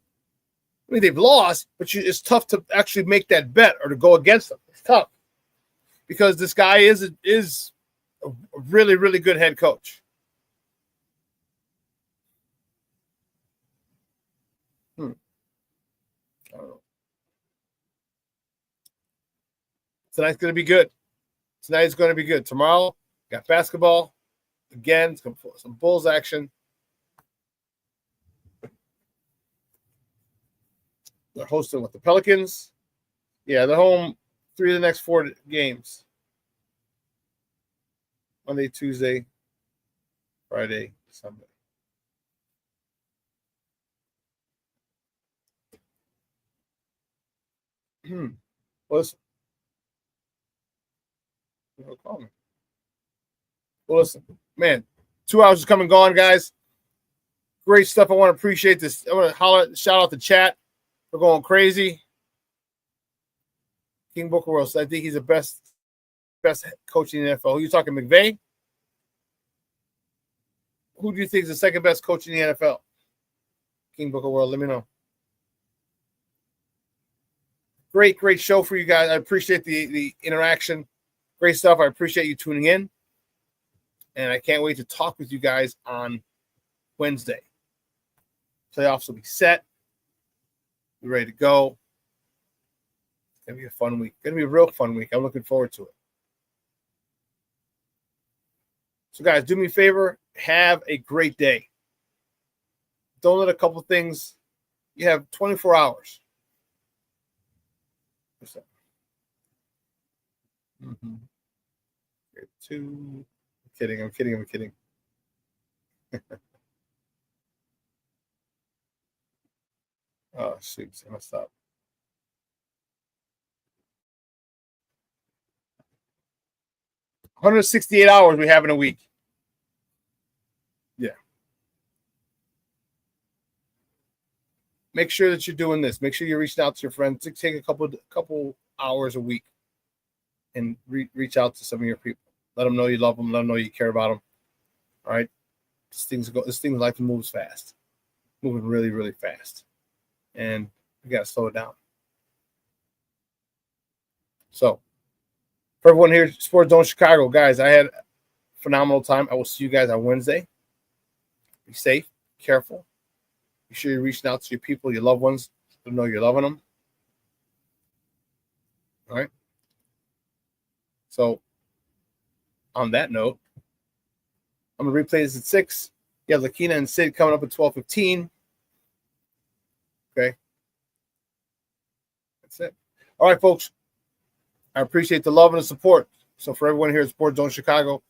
I mean, they've lost, but it's tough to actually make that bet or to go against them. It's tough. because this guy is a really, really good head coach. I don't know. Tonight's going to be good. Tonight's going to be good. Tomorrow, got basketball. Again, it's going to put some Bulls action. They're hosting with the Pelicans. Yeah, they're home 3 of the next 4 games. Monday, Tuesday, Friday, Sunday. Listen. Call me. Well, listen, man, 2 hours is come and gone, guys. Great stuff. I want to appreciate this. I want to shout out the chat. We're going crazy. King Booker Willis, I think he's the best coach in the NFL. Who you talking, McVay? Who do you think is the second best coach in the NFL? King Booker World, let me know. Great show for you guys. I appreciate the interaction. Great stuff. I appreciate you tuning in. And I can't wait to talk with you guys on Wednesday. Playoffs will be set. We're ready to go. It's going to be a fun week. It's going to be a real fun week. I'm looking forward to it. So, guys, do me a favor. Have a great day. Don't let a couple things. You have 24 hours. What's that? I'm kidding. Oh, shoot. I messed up. $168 hours we have in a week. Yeah. Make sure that you're doing this. Make sure you're reaching out to your friends. Take a couple hours a week and reach out to some of your people. Let them know you love them. Let them know you care about them. All right. This thing life moves fast. Moving really, really fast. And we got to slow it down. So, for everyone here at Sports Zone Chicago, guys, I had a phenomenal time. I will see you guys on Wednesday. Be safe, careful. Be sure you're reaching out to your people, your loved ones. Let them know you're loving them. All right. So, on that note, I'm going to replay this at 6. You have Lakina and Sid coming up at 12:15. Okay. That's it. All right, folks. I appreciate the love and the support. So for everyone here at Sports Zone Chicago,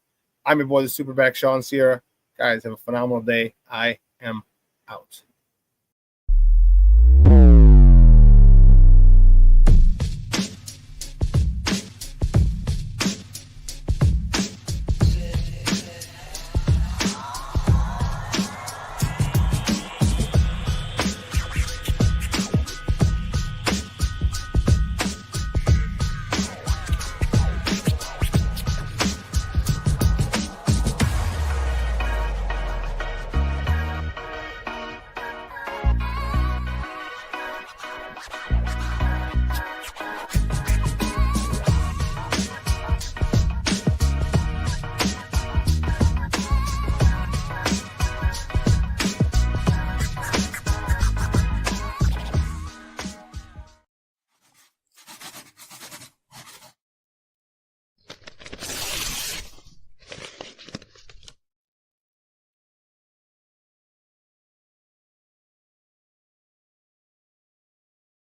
I'm your boy, the SuperBack, Shawn Sierra. Guys, have a phenomenal day. I am out.